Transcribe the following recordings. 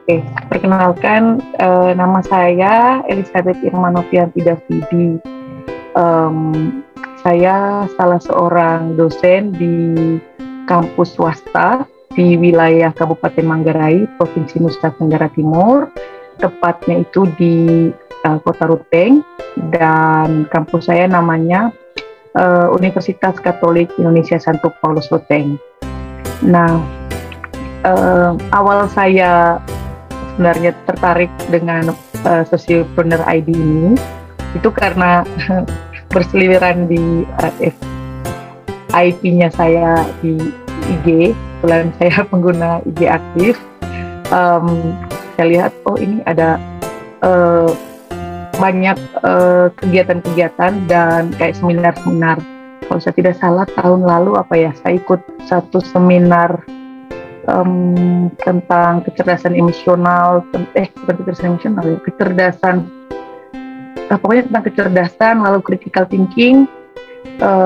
Oke, perkenalkan nama saya Elizabeth Irmanovianti Davidi. Saya salah seorang dosen di kampus swasta di wilayah Kabupaten Manggarai, Provinsi Nusa Tenggara Timur, tepatnya itu di Kota Ruteng, dan kampus saya namanya Universitas Katolik Indonesia Santo Paulus Ruteng. Nah, awal saya sebenarnya tertarik dengan Sociopreneur ID ini itu karena berseliweran di IP-nya saya di IG, kebetulan saya pengguna IG aktif. Saya lihat, oh ini ada banyak kegiatan-kegigiatan dan kayak seminar-seminar. Kalau saya tidak salah tahun lalu saya ikut satu seminar tentang kecerdasan emosional, pokoknya tentang kecerdasan, lalu critical thinking.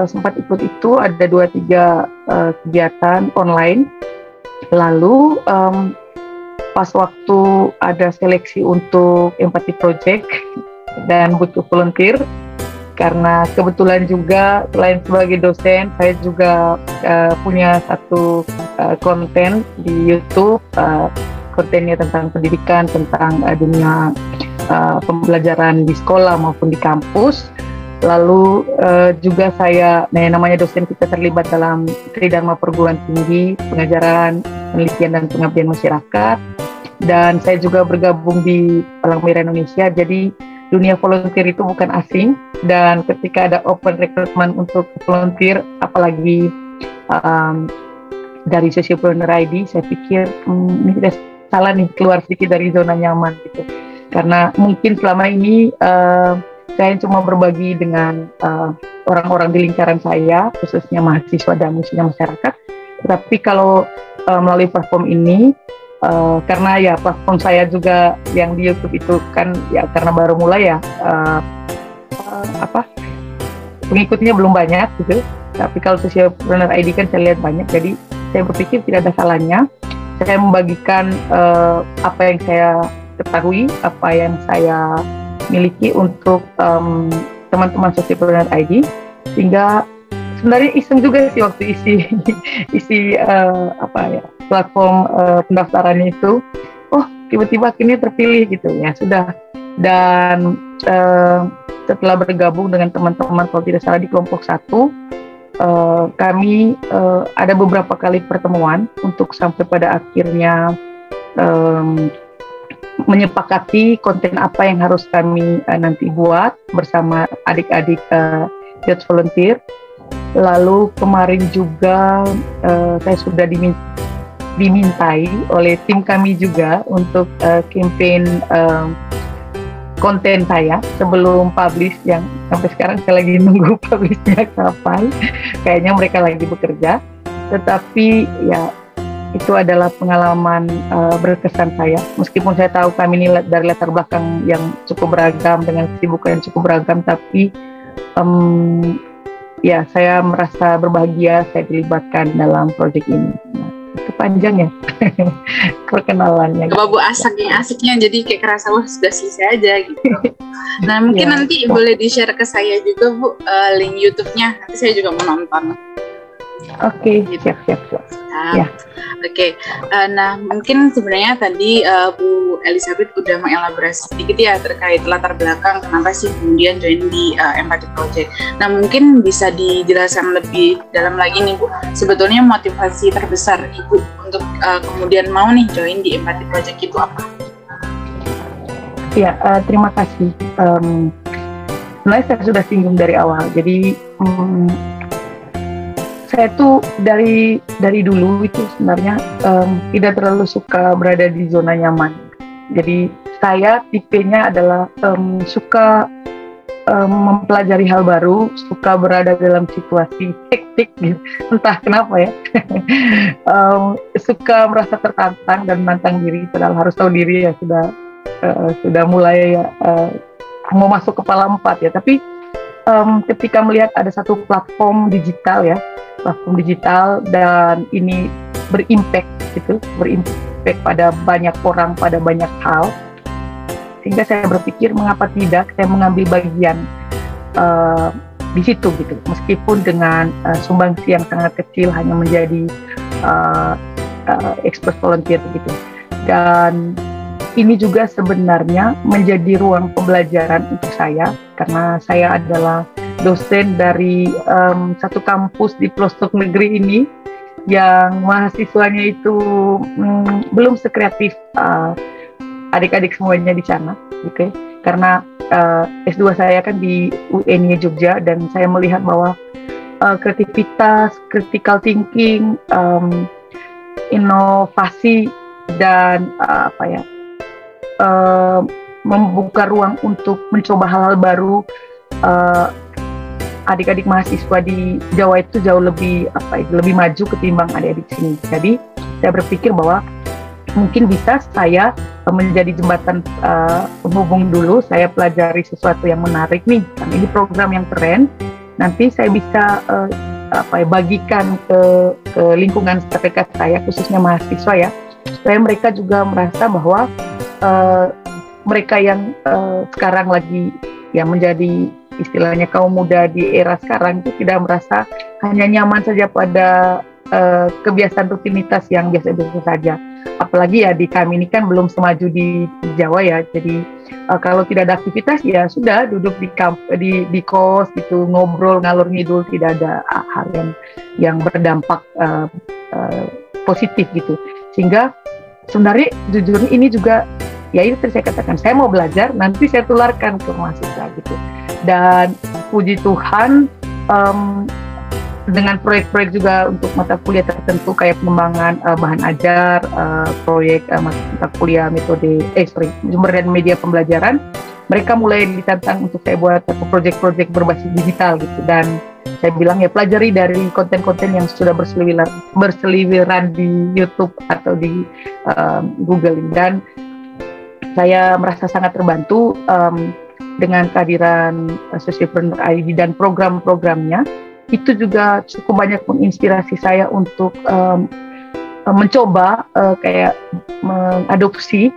Sempat ikut itu, ada 2-3 kegiatan online. Lalu pas waktu ada seleksi untuk Empathy Project dan butuh volunteer, karena kebetulan juga selain sebagai dosen, saya juga punya satu konten di YouTube, kontennya tentang pendidikan, tentang dunia pembelajaran di sekolah maupun di kampus. Lalu juga saya, namanya dosen, kita terlibat dalam Tridharma Perguruan Tinggi, pengajaran, penelitian dan pengabdian masyarakat. Dan saya juga bergabung di Palang Merah Indonesia, jadi dunia volunteer itu bukan asing, dan ketika ada open recruitment untuk volunteer, apalagi dari Sociopreneur ID, saya pikir ini tidak salah nih keluar sedikit dari zona nyaman gitu. Karena mungkin selama ini saya cuma berbagi dengan orang-orang di lingkaran saya, khususnya mahasiswa dan khususnya masyarakat. Tapi kalau melalui platform ini, karena ya platform saya juga yang di YouTube itu kan ya karena baru mulai ya, pengikutnya belum banyak gitu. Tapi kalau Sociopreneur ID kan saya lihat banyak, jadi saya berpikir tidak ada salahnya saya membagikan apa yang saya ketahui, apa yang saya miliki untuk teman-teman Sociopreneur ID, sehingga sebenarnya iseng juga sih waktu isi platform pendaftarannya itu, oh tiba-tiba akhirnya terpilih gitu ya sudah. Dan setelah bergabung dengan teman-teman, kalau tidak salah di kelompok 1, kami ada beberapa kali pertemuan untuk sampai pada akhirnya menyepakati konten apa yang harus kami nanti buat bersama adik-adik youth volunteer. Lalu kemarin juga saya sudah dimintai oleh tim kami juga untuk campaign konten saya sebelum publish, yang sampai sekarang saya lagi nunggu publishnya kapan. Kayaknya mereka lagi bekerja, tetapi ya itu adalah pengalaman berkesan saya. Meskipun saya tahu kami ini dari latar belakang yang cukup beragam dengan kesibukan yang cukup beragam, tapi ya saya merasa berbahagia saya dilibatkan dalam proyek ini. Nah, itu panjang ya perkenalannya. Babu asiknya jadi kayak kerasa sudah selesai aja gitu. Nah mungkin ya, nanti boleh di-share ke saya juga Bu link YouTube-nya, nanti saya juga mau nonton. Oke, siap. Ya. Oke. Nah mungkin sebenarnya tadi Bu Elizabeth udah mengelaborasi sedikit ya terkait latar belakang kenapa sih kemudian join di Empathy Project. Nah mungkin bisa dijelaskan lebih dalam lagi nih Bu, sebetulnya motivasi terbesar Ibu untuk kemudian mau nih join di Empathy Project itu apa? Ya, terima kasih. Sebenarnya saya sudah singgung dari awal. Jadi saya tuh dari dulu itu sebenarnya tidak terlalu suka berada di zona nyaman. Jadi saya tipenya adalah suka mempelajari hal baru, suka berada dalam situasi hektik gitu. Entah kenapa ya. Suka merasa tertantang dan menantang diri, padahal harus tahu diri ya sudah mulai mau masuk kepala 4 ya. Tapi ketika melihat ada satu platform digital dan ini berimpact gitu, berimpact pada banyak orang, pada banyak hal. Sehingga saya berpikir mengapa tidak saya mengambil bagian di situ gitu, meskipun dengan sumbangsi yang sangat kecil, hanya menjadi expert volunteer gitu. Dan ini juga sebenarnya menjadi ruang pembelajaran untuk saya, karena saya adalah dosen dari satu kampus di pelosok negeri ini yang mahasiswanya itu belum sekreatif adik-adik semuanya di sana, gitu. Karena S2 saya kan di UNY Jogja, dan saya melihat bahwa kreativitas, critical thinking, inovasi, dan membuka ruang untuk mencoba hal-hal baru, adik-adik mahasiswa di Jawa itu jauh lebih lebih maju ketimbang adik-adik sini. Jadi saya berpikir bahwa mungkin bisa saya menjadi jembatan penghubung dulu. Saya pelajari sesuatu yang menarik nih, karena ini program yang keren. Nanti saya bisa bagikan ke lingkungan terdekat saya, khususnya mahasiswa ya, supaya mereka juga merasa bahwa mereka yang sekarang lagi ya menjadi istilahnya kaum muda di era sekarang itu tidak merasa hanya nyaman saja pada kebiasaan rutinitas yang biasa-biasa saja. Apalagi ya di kami ini kan belum semaju di Jawa ya, jadi kalau tidak ada aktivitas ya sudah duduk di kos gitu, ngobrol ngalur ngidul, tidak ada hal yang berdampak positif gitu. Sehingga sebenarnya jujur ini juga ya itu saya katakan, saya mau belajar, nanti saya tularkan ke mahasiswa gitu. Dan puji Tuhan dengan proyek-proyek juga untuk mata kuliah tertentu kayak pengembangan bahan ajar, proyek mata kuliah metode sumber dan media pembelajaran, mereka mulai ditantang untuk saya buat proyek-proyek berbasis digital gitu. Dan saya bilang ya pelajari dari konten-konten yang sudah berseliweran di YouTube atau di Google. Dan saya merasa sangat terbantu dengan kehadiran Socialpreneur ID dan program-programnya. Itu juga cukup banyak menginspirasi saya untuk mencoba kayak mengadopsi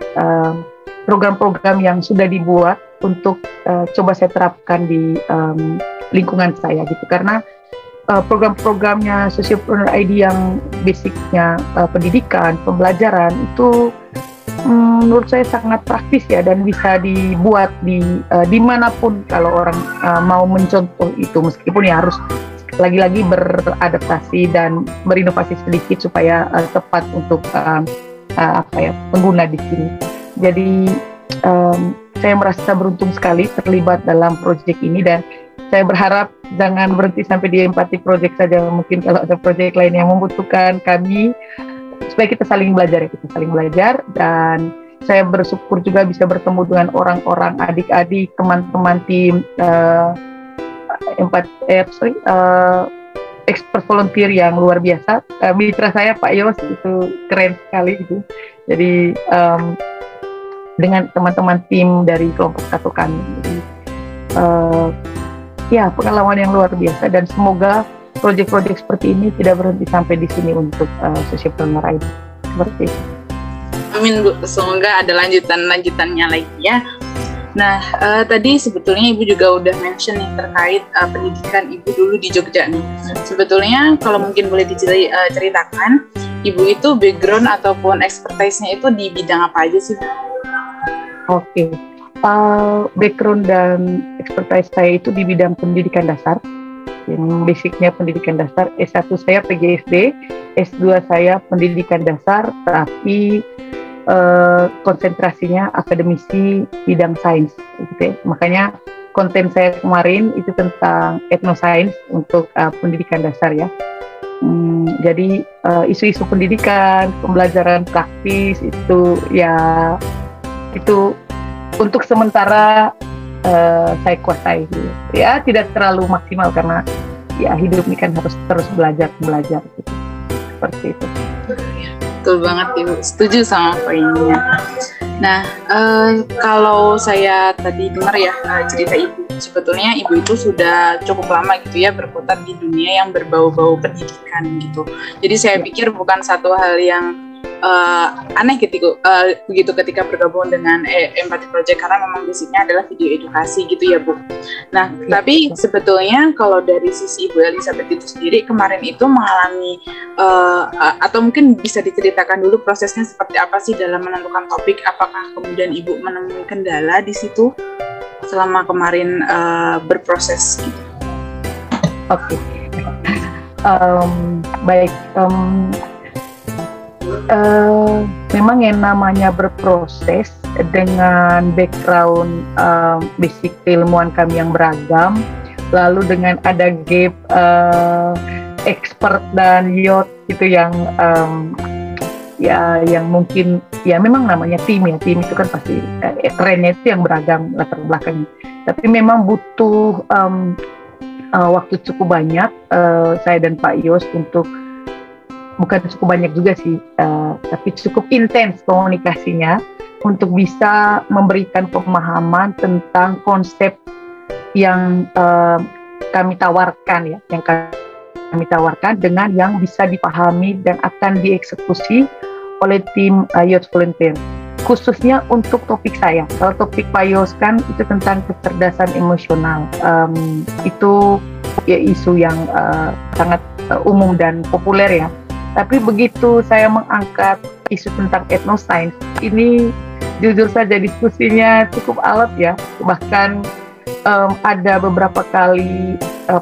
program-program yang sudah dibuat untuk coba saya terapkan di lingkungan saya gitu. Karena program-programnya Socialpreneur ID yang basicnya pendidikan, pembelajaran itu menurut saya sangat praktis ya, dan bisa dibuat di dimanapun kalau orang mau mencontoh itu, meskipun ya harus lagi-lagi beradaptasi dan berinovasi sedikit supaya tepat untuk pengguna di sini. Jadi saya merasa beruntung sekali terlibat dalam proyek ini, dan saya berharap jangan berhenti sampai di Empati Project saja. Mungkin kalau ada proyek lain yang membutuhkan kami, supaya kita saling belajar ya, dan saya bersyukur juga bisa bertemu dengan orang-orang, adik-adik, teman-teman tim expert volunteer yang luar biasa. Mitra saya Pak Yos itu keren sekali gitu. Jadi dengan teman-teman tim dari kelompok satu kami, jadi ya pengalaman yang luar biasa, dan semoga proyek-proyek seperti ini tidak berhenti sampai di sini untuk Socialpreneur ID. Seperti itu. Amin Bu, semoga ada lanjutannya lagi ya. Nah, tadi sebetulnya Ibu juga udah mention nih terkait pendidikan Ibu dulu di Jogja nih. Sebetulnya kalau mungkin boleh diceritakan, Ibu itu background ataupun expertise-nya itu di bidang apa aja sih? Oke. Background dan expertise saya itu di bidang pendidikan dasar. Yang basicnya pendidikan dasar, S1 saya PGSD, S2 saya pendidikan dasar, tapi konsentrasinya akademisi bidang sains, gitu ya. Makanya konten saya kemarin itu tentang etnosains untuk pendidikan dasar ya. Jadi isu-isu pendidikan, pembelajaran praktis itu ya itu untuk sementara saya kuasai gitu. Ya tidak terlalu maksimal karena ya hidup ini kan harus terus belajar gitu. Seperti itu. Betul banget Ibu, setuju sama poinnya. Nah, kalau saya tadi dengar ya cerita Ibu, sebetulnya Ibu itu sudah cukup lama gitu ya berkutat di dunia yang berbau-bau pendidikan gitu. Jadi saya pikir bukan satu hal yang aneh gitu begitu ketika bergabung dengan Empathy Project karena memang basicnya adalah video edukasi gitu ya Bu. Nah tapi sebetulnya kalau dari sisi Ibu Elizabeth itu sendiri kemarin itu mengalami atau mungkin bisa diceritakan dulu prosesnya seperti apa sih dalam menentukan topik, apakah kemudian Ibu menemui kendala di situ selama kemarin berproses gitu? Oke. Baik. Memang yang namanya berproses dengan background basic keilmuan kami yang beragam, lalu dengan ada gap expert dan youth gitu yang yang mungkin ya memang namanya tim itu kan pasti trennya itu yang beragam latar belakangnya, tapi memang butuh waktu cukup banyak saya dan Pak Yos untuk bukan cukup banyak juga sih, tapi cukup intens komunikasinya untuk bisa memberikan pemahaman tentang konsep yang kami tawarkan yang kami tawarkan dengan yang bisa dipahami dan akan dieksekusi oleh tim Youth Volunteer. Khususnya untuk topik saya, kalau topik Pak Yos kan itu tentang kecerdasan emosional, itu ya isu yang sangat umum dan populer ya. Tapi begitu saya mengangkat isu tentang etnoscience, ini jujur saja diskusinya cukup alot ya. Bahkan ada beberapa kali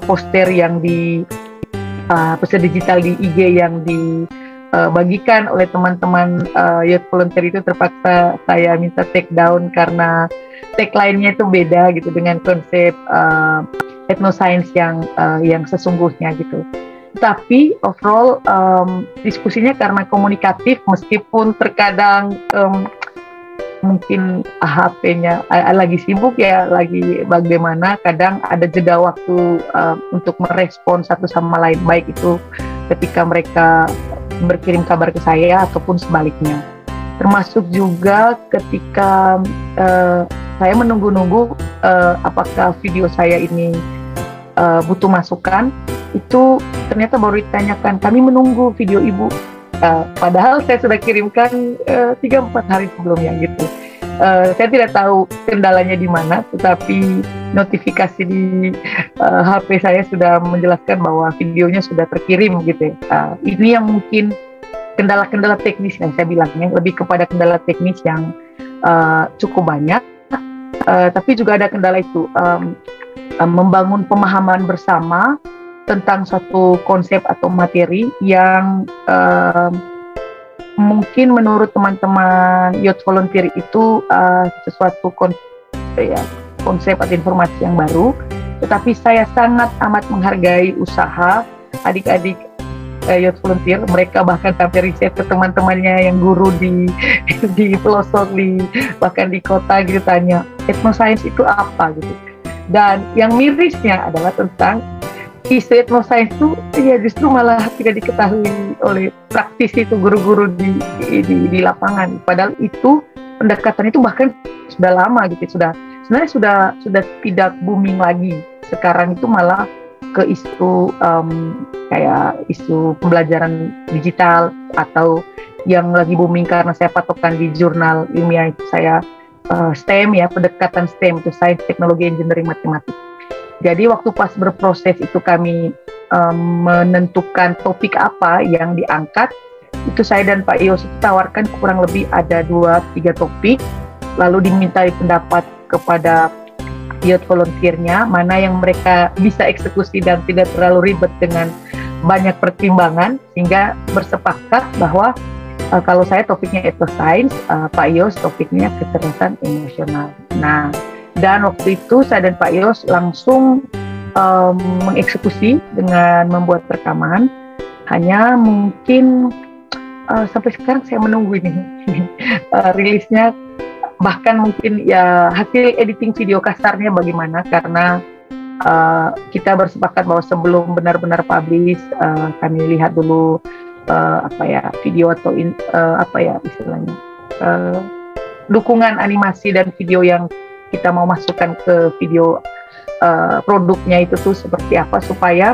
poster yang poster digital di IG yang dibagikan oleh teman-teman Youth Volunteer itu terpaksa saya minta take down karena tagline-nya itu beda gitu dengan konsep etnoscience yang sesungguhnya gitu. Tapi overall diskusinya karena komunikatif, meskipun terkadang mungkin HP-nya lagi sibuk ya, lagi bagaimana, kadang ada jeda waktu untuk merespon satu sama lain, baik itu ketika mereka berkirim kabar ke saya ataupun sebaliknya. Termasuk juga ketika saya menunggu-nunggu apakah video saya ini butuh masukan, itu ternyata baru ditanyakan, kami menunggu video Ibu. Padahal saya sudah kirimkan 3-4 hari sebelumnya gitu. Saya tidak tahu kendalanya di mana, tetapi notifikasi di HP saya sudah menjelaskan bahwa videonya sudah terkirim gitu. Ini yang mungkin kendala-kendala teknis yang saya bilangnya, lebih kepada kendala teknis yang cukup banyak. Tapi juga ada kendala itu, membangun pemahaman bersama tentang suatu konsep atau materi yang mungkin menurut teman-teman Youth Volunteer itu sesuatu konsep atau informasi yang baru, tetapi saya sangat amat menghargai usaha adik-adik Youth Volunteer. Mereka bahkan sampai riset ke teman-temannya yang guru di pelosok, bahkan di kota gitu, tanya etnoscience itu apa gitu. Dan yang mirisnya adalah tentang isu etnoscience itu ya justru malah tidak diketahui oleh praktisi itu, guru-guru di lapangan. Padahal itu pendekatan itu bahkan sudah lama gitu, sebenarnya sudah tidak booming lagi. Sekarang itu malah ke isu kayak isu pembelajaran digital, atau yang lagi booming karena saya patokan di jurnal ilmiah itu saya STEM ya, pendekatan STEM itu Sains, Teknologi, Engineering, Matematik. Jadi waktu pas berproses itu kami menentukan topik apa yang diangkat, itu saya dan Pak Yos itu tawarkan kurang lebih ada 2-3 topik, lalu dimintai pendapat kepada Youth Volunteer-nya, mana yang mereka bisa eksekusi dan tidak terlalu ribet dengan banyak pertimbangan, sehingga bersepakat bahwa kalau saya topiknya etnoscience, Pak Yos topiknya kecerdasan emosional. Nah, dan waktu itu saya dan Pak Yos langsung mengeksekusi dengan membuat rekaman. Hanya mungkin sampai sekarang saya menunggu ini rilisnya, bahkan mungkin ya hasil editing video kasarnya bagaimana, karena kita bersepakat bahwa sebelum benar-benar publish kami lihat dulu video atau istilahnya dukungan animasi dan video yang kita mau masukkan ke video produknya itu tuh seperti apa, supaya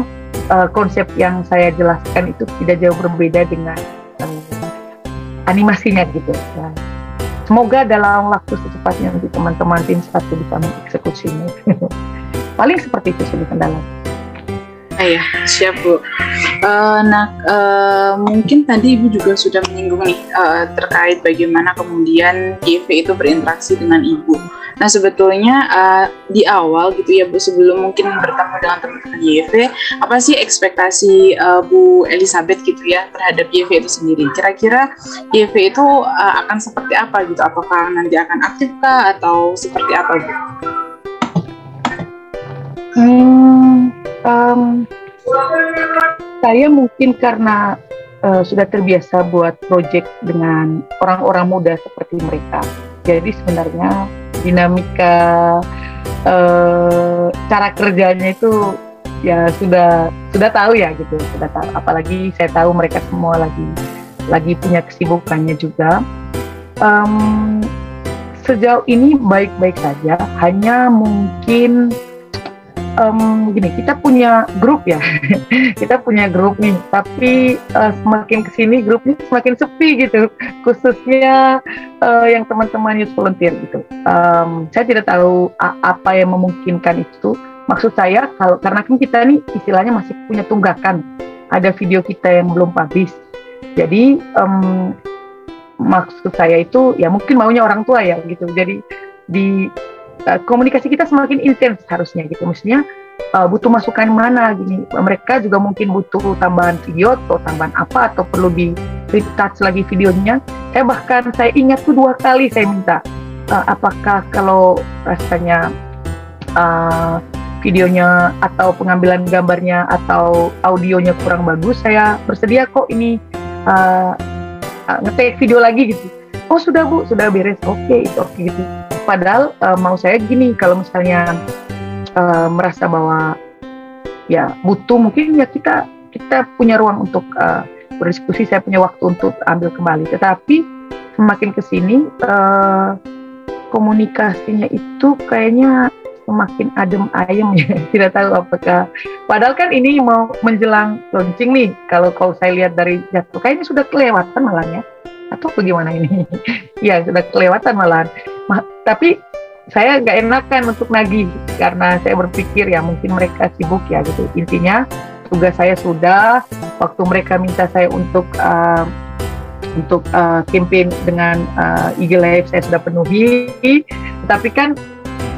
konsep yang saya jelaskan itu tidak jauh berbeda dengan animasinya gitu. Ya. Semoga dalam waktu secepatnya nanti teman-teman tim 1 bisa mengeksekusinya. Paling seperti itu sih kendala. Ya, siap Bu. Mungkin tadi Ibu juga sudah menyinggung nih terkait bagaimana kemudian YV itu berinteraksi dengan Ibu. Nah sebetulnya di awal gitu ya Bu, sebelum mungkin bertemu dengan teman-teman YV, apa sih ekspektasi Bu Elizabeth gitu ya terhadap YV itu sendiri? Kira-kira YV itu akan seperti apa gitu? Apakah nanti akan aktif kah atau seperti apa Bu? Saya mungkin karena sudah terbiasa buat project dengan orang-orang muda seperti mereka. Jadi sebenarnya dinamika cara kerjanya itu ya sudah tahu ya gitu, sudah tahu. Apalagi saya tahu mereka semua lagi punya kesibukannya juga. Sejauh ini baik-baik saja. Hanya mungkin gini, kita punya grup ya, kita punya grup nih, tapi semakin kesini grupnya semakin sepi gitu, khususnya yang teman-teman youth volunteer gitu. Saya tidak tahu apa yang memungkinkan itu. Maksud saya karena kan kita nih istilahnya masih punya tunggakan, ada video kita yang belum publish. Jadi maksud saya itu ya mungkin maunya orang tua ya gitu. Jadi di komunikasi kita semakin intens harusnya gitu. Mestinya butuh masukan mana gini. Mereka juga mungkin butuh tambahan video atau tambahan apa, atau perlu di retouch lagi videonya. Saya ingat tuh 2 kali saya minta apakah kalau rasanya videonya atau pengambilan gambarnya atau audionya kurang bagus, saya bersedia kok ini nge-take video lagi gitu. Oh sudah Bu, sudah beres. Oke, itu oke gitu. Padahal mau saya gini, kalau misalnya merasa bahwa ya butuh, mungkin ya kita punya ruang untuk berdiskusi, saya punya waktu untuk ambil kembali. Tetapi semakin kesini komunikasinya itu kayaknya semakin adem ayem ya. Tidak tahu apakah, padahal kan ini mau menjelang launching nih, kalau saya lihat dari jadwal kayaknya sudah kelewatan malahnya, atau bagaimana ini? Ya sudah kelewatan malahan. Tapi saya nggak enakan untuk nagih karena saya berpikir ya mungkin mereka sibuk ya gitu. Intinya tugas saya sudah, waktu mereka minta saya untuk campaign dengan IG Live saya sudah penuhi. Tapi kan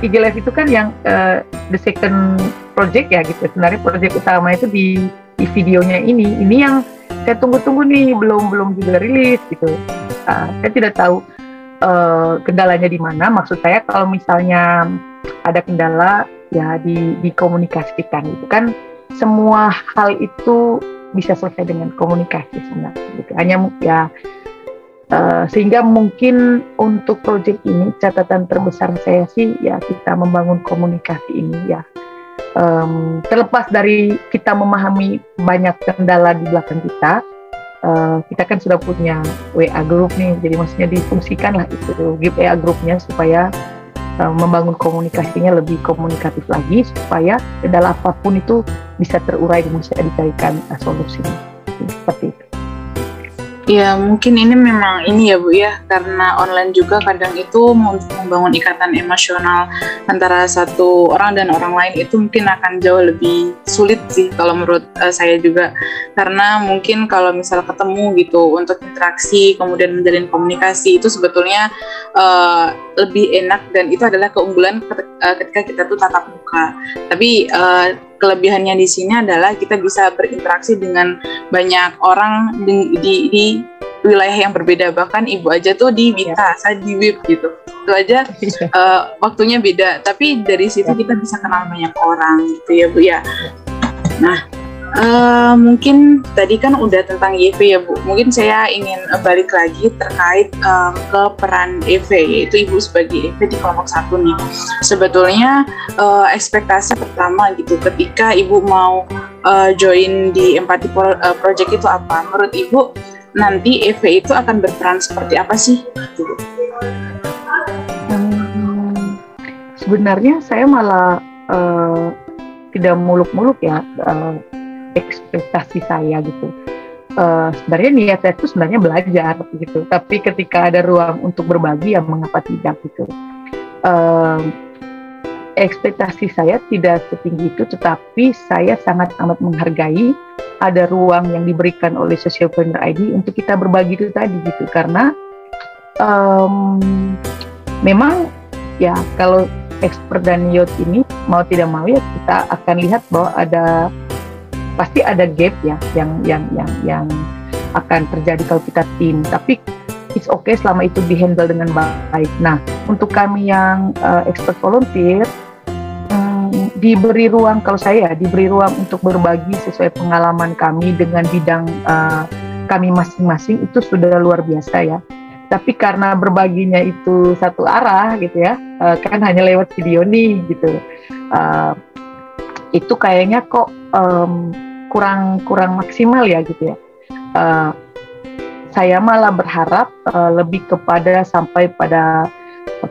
IG Live itu kan yang the second project ya gitu. Sebenarnya project utama itu di videonya ini yang saya tunggu-tunggu nih, belum juga rilis gitu. Saya tidak tahu kendalanya di mana. Maksud saya kalau misalnya ada kendala ya dikomunikasikan gitu kan. Semua hal itu bisa selesai dengan komunikasi sebenarnya gitu. Hanya ya sehingga mungkin untuk proyek ini catatan terbesar saya sih ya kita membangun komunikasi ini ya. Terlepas dari kita memahami banyak kendala di belakang kita kan sudah punya WA group nih, jadi maksudnya difungsikan lah itu WA grupnya supaya membangun komunikasinya lebih komunikatif lagi, supaya kendala apapun itu bisa terurai dan bisa dicarikan solusinya seperti itu. Ya mungkin ini memang ini ya Bu ya, karena online juga kadang itu membangun ikatan emosional antara satu orang dan orang lain itu mungkin akan jauh lebih sulit sih kalau menurut saya juga, karena mungkin kalau misal ketemu gitu untuk interaksi kemudian menjalin komunikasi itu sebetulnya lebih enak, dan itu adalah keunggulan ketika kita tuh tatap muka. Tapi kelebihannya di sini adalah kita bisa berinteraksi dengan banyak orang di wilayah yang berbeda. Bahkan Ibu aja tuh di Wita, saya di WIP gitu. Itu aja waktunya beda. Tapi dari situ kita bisa kenal banyak orang gitu ya Bu ya. Nah, mungkin tadi kan udah tentang YV ya Bu. Mungkin saya ingin balik lagi terkait ke peran EV, yaitu Ibu sebagai EV di kelompok 1 nih. Sebetulnya ekspektasi pertama gitu ketika Ibu mau join di Empati Project itu apa? Menurut Ibu nanti EV itu akan berperan seperti apa sih? Gitu. Sebenarnya saya malah tidak muluk-muluk ya ekspektasi saya gitu. sebenarnya niat saya itu sebenarnya belajar gitu, tapi ketika ada ruang untuk berbagi ya mengapa tidak gitu. Ekspektasi saya tidak setinggi itu, tetapi saya sangat amat menghargai ada ruang yang diberikan oleh Socialpreneur ID untuk kita berbagi itu tadi gitu, karena memang ya kalau expert dan youth ini mau tidak mau ya kita akan lihat bahwa pasti ada gap ya yang akan terjadi kalau kita tim, tapi it's okay selama itu dihandle dengan baik. Nah, untuk kami yang expert volunteer diberi ruang, kalau saya diberi ruang untuk berbagi sesuai pengalaman kami dengan bidang kami masing-masing, itu sudah luar biasa ya. Tapi karena berbaginya itu satu arah gitu ya, kan hanya lewat video nih gitu, itu kayaknya kok kurang maksimal ya gitu ya. Saya malah berharap lebih kepada sampai pada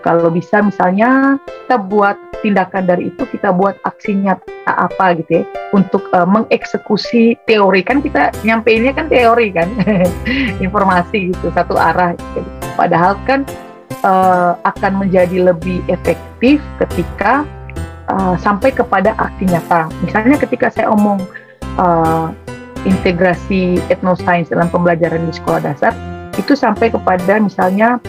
kalau bisa misalnya kita buat tindakan dari itu, kita buat aksi nyata apa gitu ya untuk mengeksekusi teori, kan kita nyampeinnya kan teori kan informasi gitu satu arah gitu. Padahal kan akan menjadi lebih efektif ketika sampai kepada aksi nyata. Misalnya ketika saya omong integrasi etnosains dalam pembelajaran di sekolah dasar, itu sampai kepada misalnya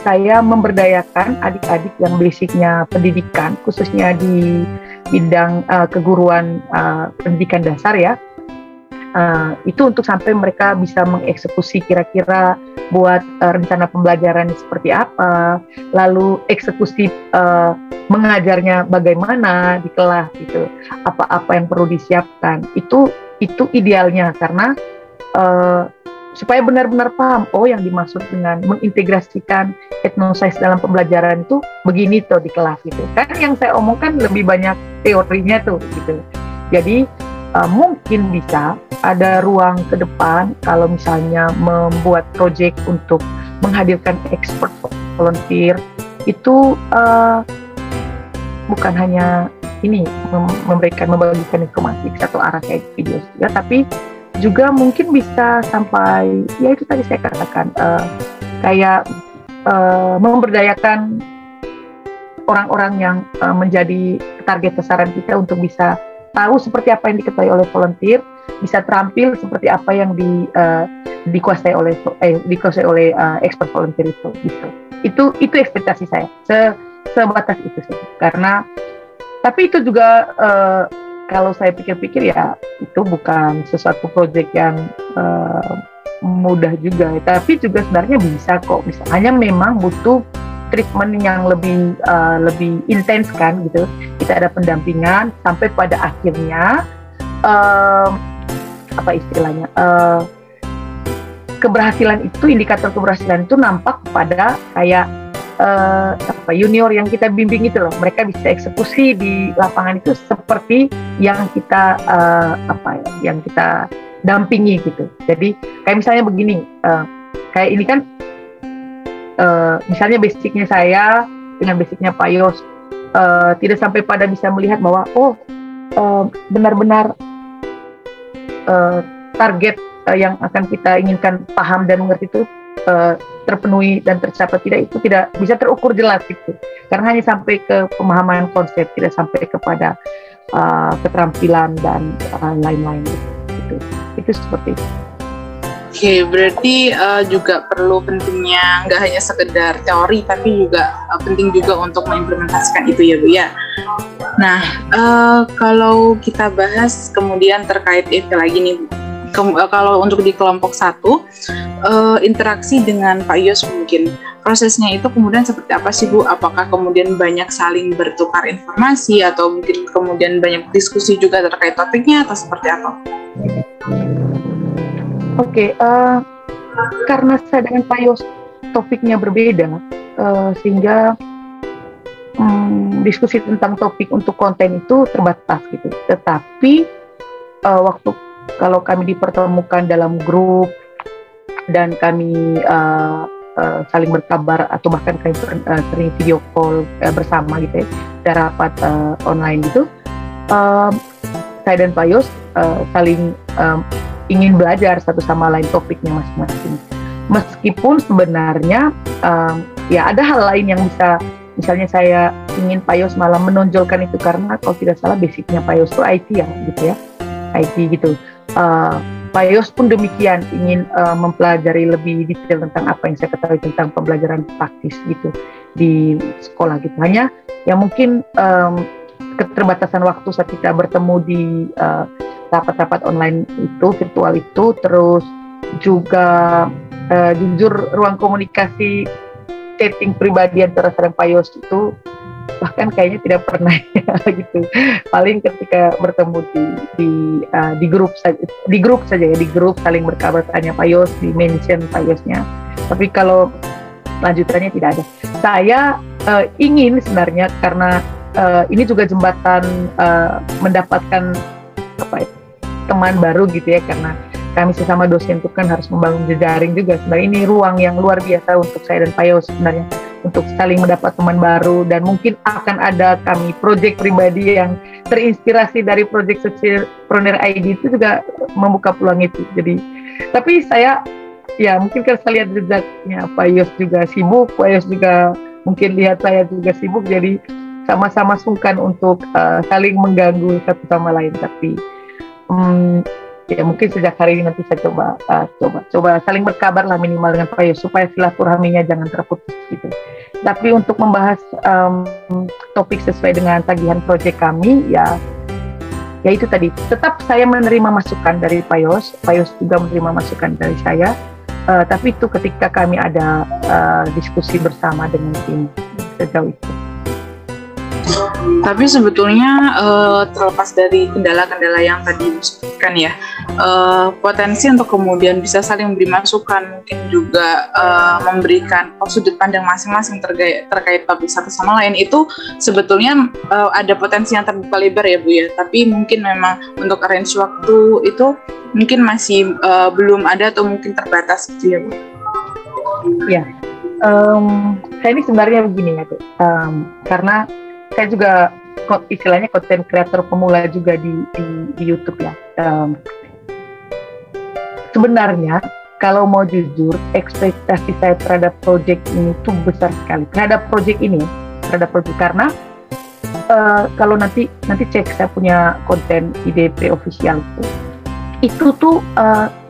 saya memberdayakan adik-adik yang basicnya pendidikan, khususnya di bidang keguruan pendidikan dasar ya, itu untuk sampai mereka bisa mengeksekusi kira-kira buat rencana pembelajaran seperti apa, lalu eksekusi mengajarnya bagaimana di kelas gitu, apa-apa yang perlu disiapkan, itu idealnya, karena supaya benar-benar paham, oh yang dimaksud dengan mengintegrasikan etnosains dalam pembelajaran itu begini tuh di kelas gitu. Kan yang saya omongkan lebih banyak teorinya tuh gitu. Jadi mungkin bisa ada ruang ke depan kalau misalnya membuat proyek untuk menghadirkan expert volunteer itu bukan hanya ini membagikan informasi satu arah kayak video juga, tapi juga mungkin bisa sampai ya itu tadi saya katakan kayak memberdayakan orang-orang yang menjadi target sasaran kita untuk bisa tahu seperti apa yang diketahui oleh volunteer, bisa terampil seperti apa yang dikuasai oleh expert volunteer itu gitu. Itu ekspektasi saya sebatas itu saja, karena tapi itu juga kalau saya pikir-pikir ya itu bukan sesuatu proyek yang mudah juga, tapi juga sebenarnya bisa kok, hanya memang butuh treatment yang lebih intens kan gitu. Kita ada pendampingan sampai pada akhirnya apa istilahnya keberhasilan itu, indikator keberhasilan itu nampak pada kayak junior yang kita bimbing itu loh, mereka bisa eksekusi di lapangan itu seperti yang kita yang kita dampingi gitu. Jadi kayak misalnya begini, kayak ini kan misalnya basicnya saya dengan basicnya Pak Yos tidak sampai pada bisa melihat bahwa benar-benar target yang akan kita inginkan paham dan mengerti itu terpenuhi dan tercapai tidak, itu tidak bisa terukur jelas gitu, karena hanya sampai ke pemahaman konsep, tidak sampai kepada keterampilan dan lain-lain gitu. Itu seperti itu. Oke, berarti juga perlu pentingnya nggak hanya sekedar teori, tapi juga penting juga untuk mengimplementasikan itu ya Bu ya. Nah, kalau kita bahas kemudian terkait itu lagi nih Bu. Kalau untuk di kelompok 1, interaksi dengan Pak Yos mungkin prosesnya itu kemudian seperti apa sih Bu? Apakah kemudian banyak saling bertukar informasi atau mungkin kemudian banyak diskusi juga terkait topiknya atau seperti apa? Oke, karena saya dengan Pak Yos topiknya berbeda, sehingga diskusi tentang topik untuk konten itu terbatas gitu. Tetapi waktu kalau kami dipertemukan dalam grup dan kami saling berkabar atau bahkan kami sering video call bersama gitu ya, ada rapat online gitu, saya dan Pak Yos saling ingin belajar satu sama lain topiknya masing-masing. Meskipun sebenarnya ya ada hal lain yang bisa, misalnya saya ingin Pak Yos malah menonjolkan itu, karena kalau tidak salah basicnya Pak Yos itu IT ya, gitu ya, IT gitu. Pak Yos pun demikian, ingin mempelajari lebih detail tentang apa yang saya ketahui tentang pembelajaran praktis gitu di sekolah gitu. Hanya ya mungkin keterbatasan waktu saat kita bertemu di rapat-rapat online itu, virtual itu, terus juga jujur ruang komunikasi chatting pribadi antara saya dan Pak Yos itu bahkan kayaknya tidak pernah ya, gitu. Paling ketika bertemu di grup saja ya, di grup saling berkabar, tanya Pak Yos, di mention Pak Yosnya. Tapi kalau lanjutannya tidak ada. Saya ingin sebenarnya, karena ini juga jembatan mendapatkan teman baru gitu ya, karena kami sesama dosen itu kan harus membangun jejaring juga. Sebenarnya ini ruang yang luar biasa untuk saya dan Pak Yos sebenarnya, untuk saling mendapat teman baru, dan mungkin akan ada kami proyek pribadi yang terinspirasi dari proyek Socialpreneur ID itu juga membuka peluang itu. Jadi, tapi saya ya mungkin kalau saya lihat jejaknya Pak Yos juga sibuk, Pak Yos juga mungkin lihat saya juga sibuk, jadi sama-sama sungkan untuk saling mengganggu satu sama lain. Tapi ya mungkin sejak hari ini nanti saya coba saling berkabar lah minimal dengan Pak Yos, supaya silaturahminya jangan terputus gitu. Tapi untuk membahas topik sesuai dengan tagihan proyek kami, ya itu tadi, tetap saya menerima masukan dari Pak Yos juga menerima masukan dari saya, tapi itu ketika kami ada diskusi bersama dengan tim sejauh itu. Tapi sebetulnya terlepas dari kendala-kendala yang tadi disebutkan ya, potensi untuk kemudian bisa saling memberi masukan, mungkin juga memberikan sudut pandang masing-masing terkait topik satu sama lain, itu sebetulnya ada potensi yang terbuka lebar ya Bu ya. Tapi mungkin memang untuk range waktu itu mungkin masih belum ada atau mungkin terbatas gitu ya Bu. Ya, saya ini sebenarnya begini ya Bu, karena saya juga istilahnya konten kreator pemula juga di YouTube ya. Sebenarnya kalau mau jujur, ekspektasi saya terhadap proyek ini tuh besar sekali. Terhadap proyek karena kalau nanti cek saya punya konten IDP official itu tuh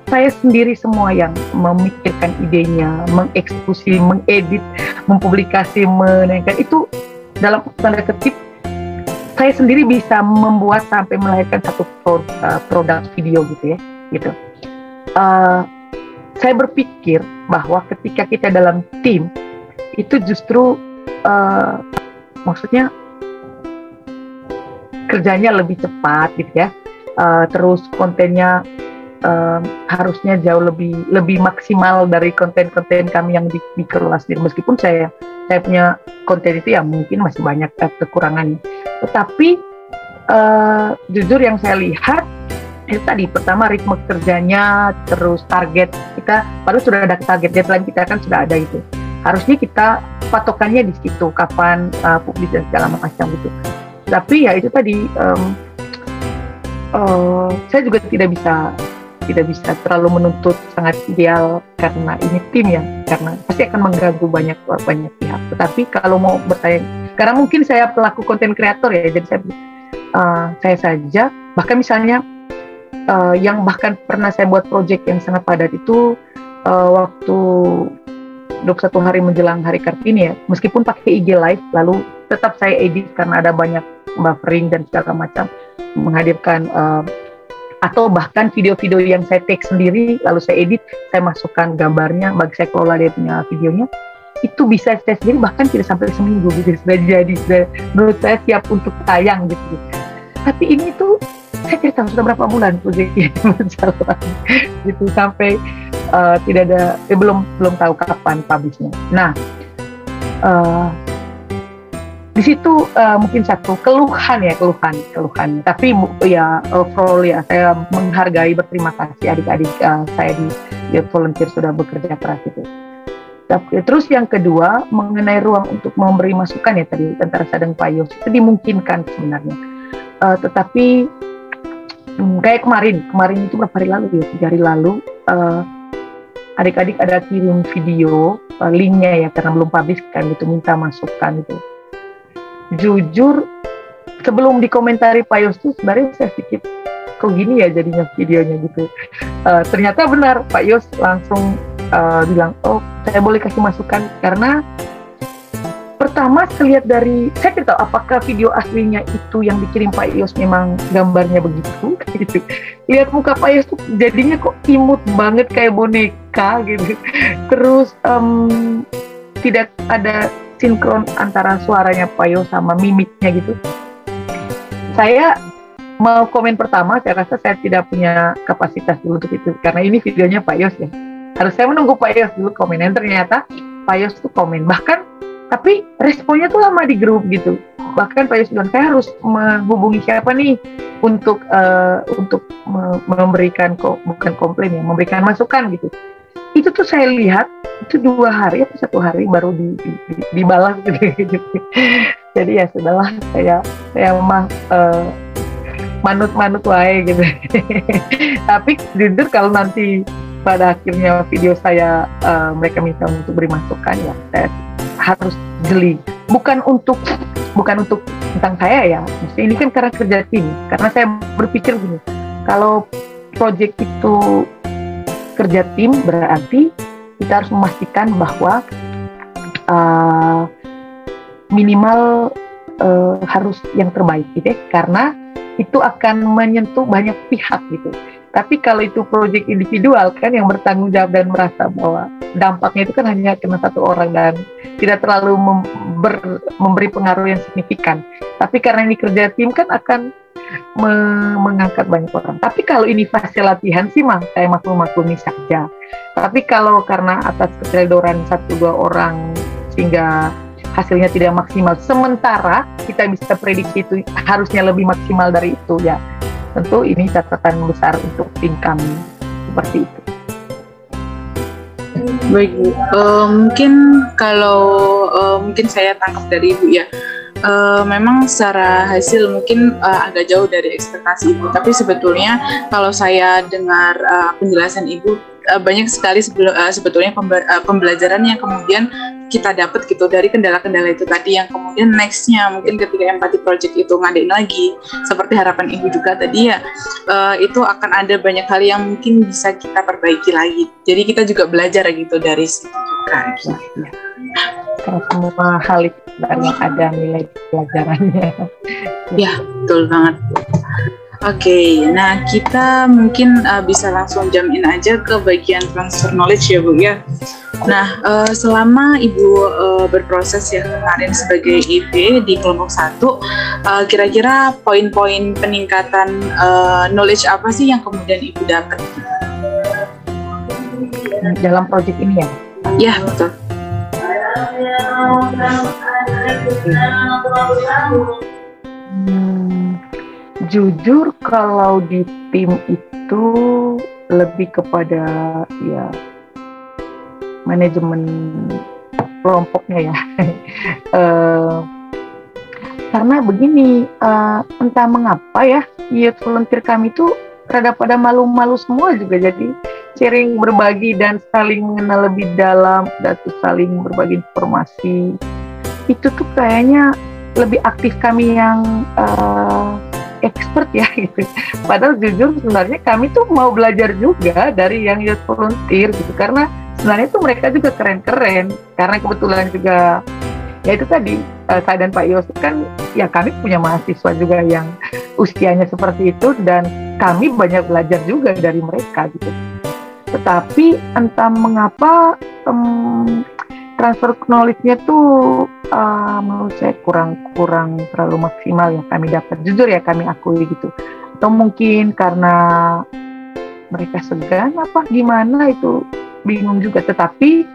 saya sendiri semua yang memikirkan idenya, mengeksekusi, mengedit, mempublikasi, menaikkan itu. Dalam tanda kutip, saya sendiri bisa membuat sampai melahirkan satu produk video gitu ya, gitu. Saya berpikir bahwa ketika kita dalam tim itu justru maksudnya kerjanya lebih cepat gitu ya, terus kontennya harusnya jauh lebih maksimal dari konten-konten kami yang dikelola sendiri. Meskipun saya punya konten itu ya mungkin masih banyak kekurangannya. Tetapi jujur yang saya lihat itu tadi, pertama ritme kerjanya, terus target kita, padahal sudah ada target deadline kita kan sudah ada itu. Harusnya kita patokannya di situ, kapan publis dan segala macam gitu. Tapi ya itu tadi, saya juga tidak bisa terlalu menuntut sangat ideal karena ini tim ya, karena pasti akan mengganggu banyak pihak. Tetapi kalau mau bertanya, karena mungkin saya pelaku konten kreator ya, jadi saya saja, bahkan misalnya yang bahkan pernah saya buat project yang sangat padat itu waktu 21 hari menjelang Hari Kartini ya, meskipun pakai IG Live, lalu tetap saya edit karena ada banyak buffering dan segala macam, menghadirkan atau bahkan video-video yang saya take sendiri, lalu saya edit, saya masukkan gambarnya, bagi saya kelola dia punya videonya, itu bisa saya sendiri bahkan tidak sampai seminggu gitu, sudah menurut saya siap untuk tayang gitu. Tapi ini tuh saya tidak tahu sudah berapa bulan proyeknya berjalan gitu, sampai tidak ada, belum tahu kapan publishnya. Nah, di situ mungkin satu keluhan. Tapi ya overall ya saya menghargai, berterima kasih adik-adik saya di Youth Volunteer sudah bekerja keras itu. Terus yang kedua mengenai ruang untuk memberi masukan ya tadi antara saya dan Pak Yos itu dimungkinkan sebenarnya. Tetapi Kayak kemarin itu berapa hari lalu ya, 3 hari lalu, adik-adik ada kirim video, linknya ya, karena belum publish kan gitu, minta masukan gitu. Jujur, sebelum dikomentari Pak Yos tuh sebenarnya saya sedikit, kok gini ya jadinya videonya gitu. Ternyata benar, Pak Yos langsung bilang, oh saya boleh kasih masukan, karena pertama saya lihat dari, saya tidak tahu apakah video aslinya itu yang dikirim Pak Yos memang gambarnya begitu gitu. Lihat muka Pak Yos tuh jadinya kok imut banget kayak boneka gitu. Terus tidak ada sinkron antara suaranya Pak Yos sama mimiknya gitu. Saya mau komen pertama, saya rasa saya tidak punya kapasitas dulu untuk itu, karena ini videonya Pak Yos ya. Harus saya menunggu Pak Yos dulu komen, dan ternyata Pak Yos tuh komen, bahkan tapi responnya tuh lama di grup gitu. Bahkan Pak Yos bilang, saya harus menghubungi siapa nih untuk memberikan bukan komplain ya, memberikan masukan gitu. Itu tuh saya lihat itu 2 hari atau 1 hari baru dibalas gitu. Jadi ya sudahlah, saya mah manut wae gitu. Tapi jujur kalau nanti pada akhirnya video saya mereka minta untuk beri masukan, ya saya harus jeli. Bukan untuk tentang saya ya. Maksudnya ini kan karena kerja tim. Karena saya berpikir gini, kalau project itu kerja tim berarti kita harus memastikan bahwa minimal harus yang terbaik gitu ya. Karena itu akan menyentuh banyak pihak gitu. Tapi kalau itu proyek individual kan yang bertanggung jawab dan merasa bahwa dampaknya itu kan hanya kena 1 orang dan tidak terlalu memberi pengaruh yang signifikan. Tapi karena ini kerja tim kan akan mengangkat banyak orang. Tapi kalau ini fase latihan sih mah saya maklumi saja. Tapi kalau karena atas keteledoran 1-2 orang sehingga hasilnya tidak maksimal, sementara kita bisa prediksi itu harusnya lebih maksimal dari itu, ya tentu ini catatan besar untuk tim kami seperti itu. Baik Bu, mungkin kalau mungkin saya tangkap dari Ibu ya, memang secara hasil mungkin agak jauh dari ekspektasi Ibu, tapi sebetulnya kalau saya dengar penjelasan Ibu, banyak sekali sebetulnya pembelajaran yang kemudian kita dapat gitu dari kendala-kendala itu tadi, yang kemudian nextnya mungkin ketika Empathy Project itu ngadain lagi seperti harapan Ibu juga tadi ya, itu akan ada banyak hal yang mungkin bisa kita perbaiki lagi. Jadi kita juga belajar gitu dari situ juga gitu. Karena semua hal itu sebenarnya ada nilai pelajarannya. Ya, betul banget. Oke, nah kita mungkin bisa langsung jump in aja ke bagian transfer knowledge ya Bu ya. Nah, selama Ibu berproses ya kemarin sebagai EV di kelompok 1, kira-kira poin-poin peningkatan knowledge apa sih yang kemudian Ibu dapat dalam proyek ini ya? Ya, betul. Jujur kalau di tim itu lebih kepada ya manajemen kelompoknya ya. Karena begini, entah mengapa ya youth volunteer kami itu rada pada malu-malu semua juga, jadi sharing, berbagi dan saling mengenal lebih dalam dan saling berbagi informasi itu tuh kayaknya lebih aktif kami yang expert ya gitu. Padahal jujur sebenarnya kami tuh mau belajar juga dari yang youth volunteer gitu, karena sebenarnya tuh mereka juga keren-keren, karena kebetulan juga ya itu tadi saya dan Pak Yos kan ya kami punya mahasiswa juga yang usianya seperti itu dan kami banyak belajar juga dari mereka gitu. Tetapi entah mengapa transfer knowledge-nya tuh menurut saya kurang terlalu maksimal yang kami dapat. Jujur ya kami akui gitu. Atau mungkin karena mereka segan apa gimana, itu bingung juga. Tetapi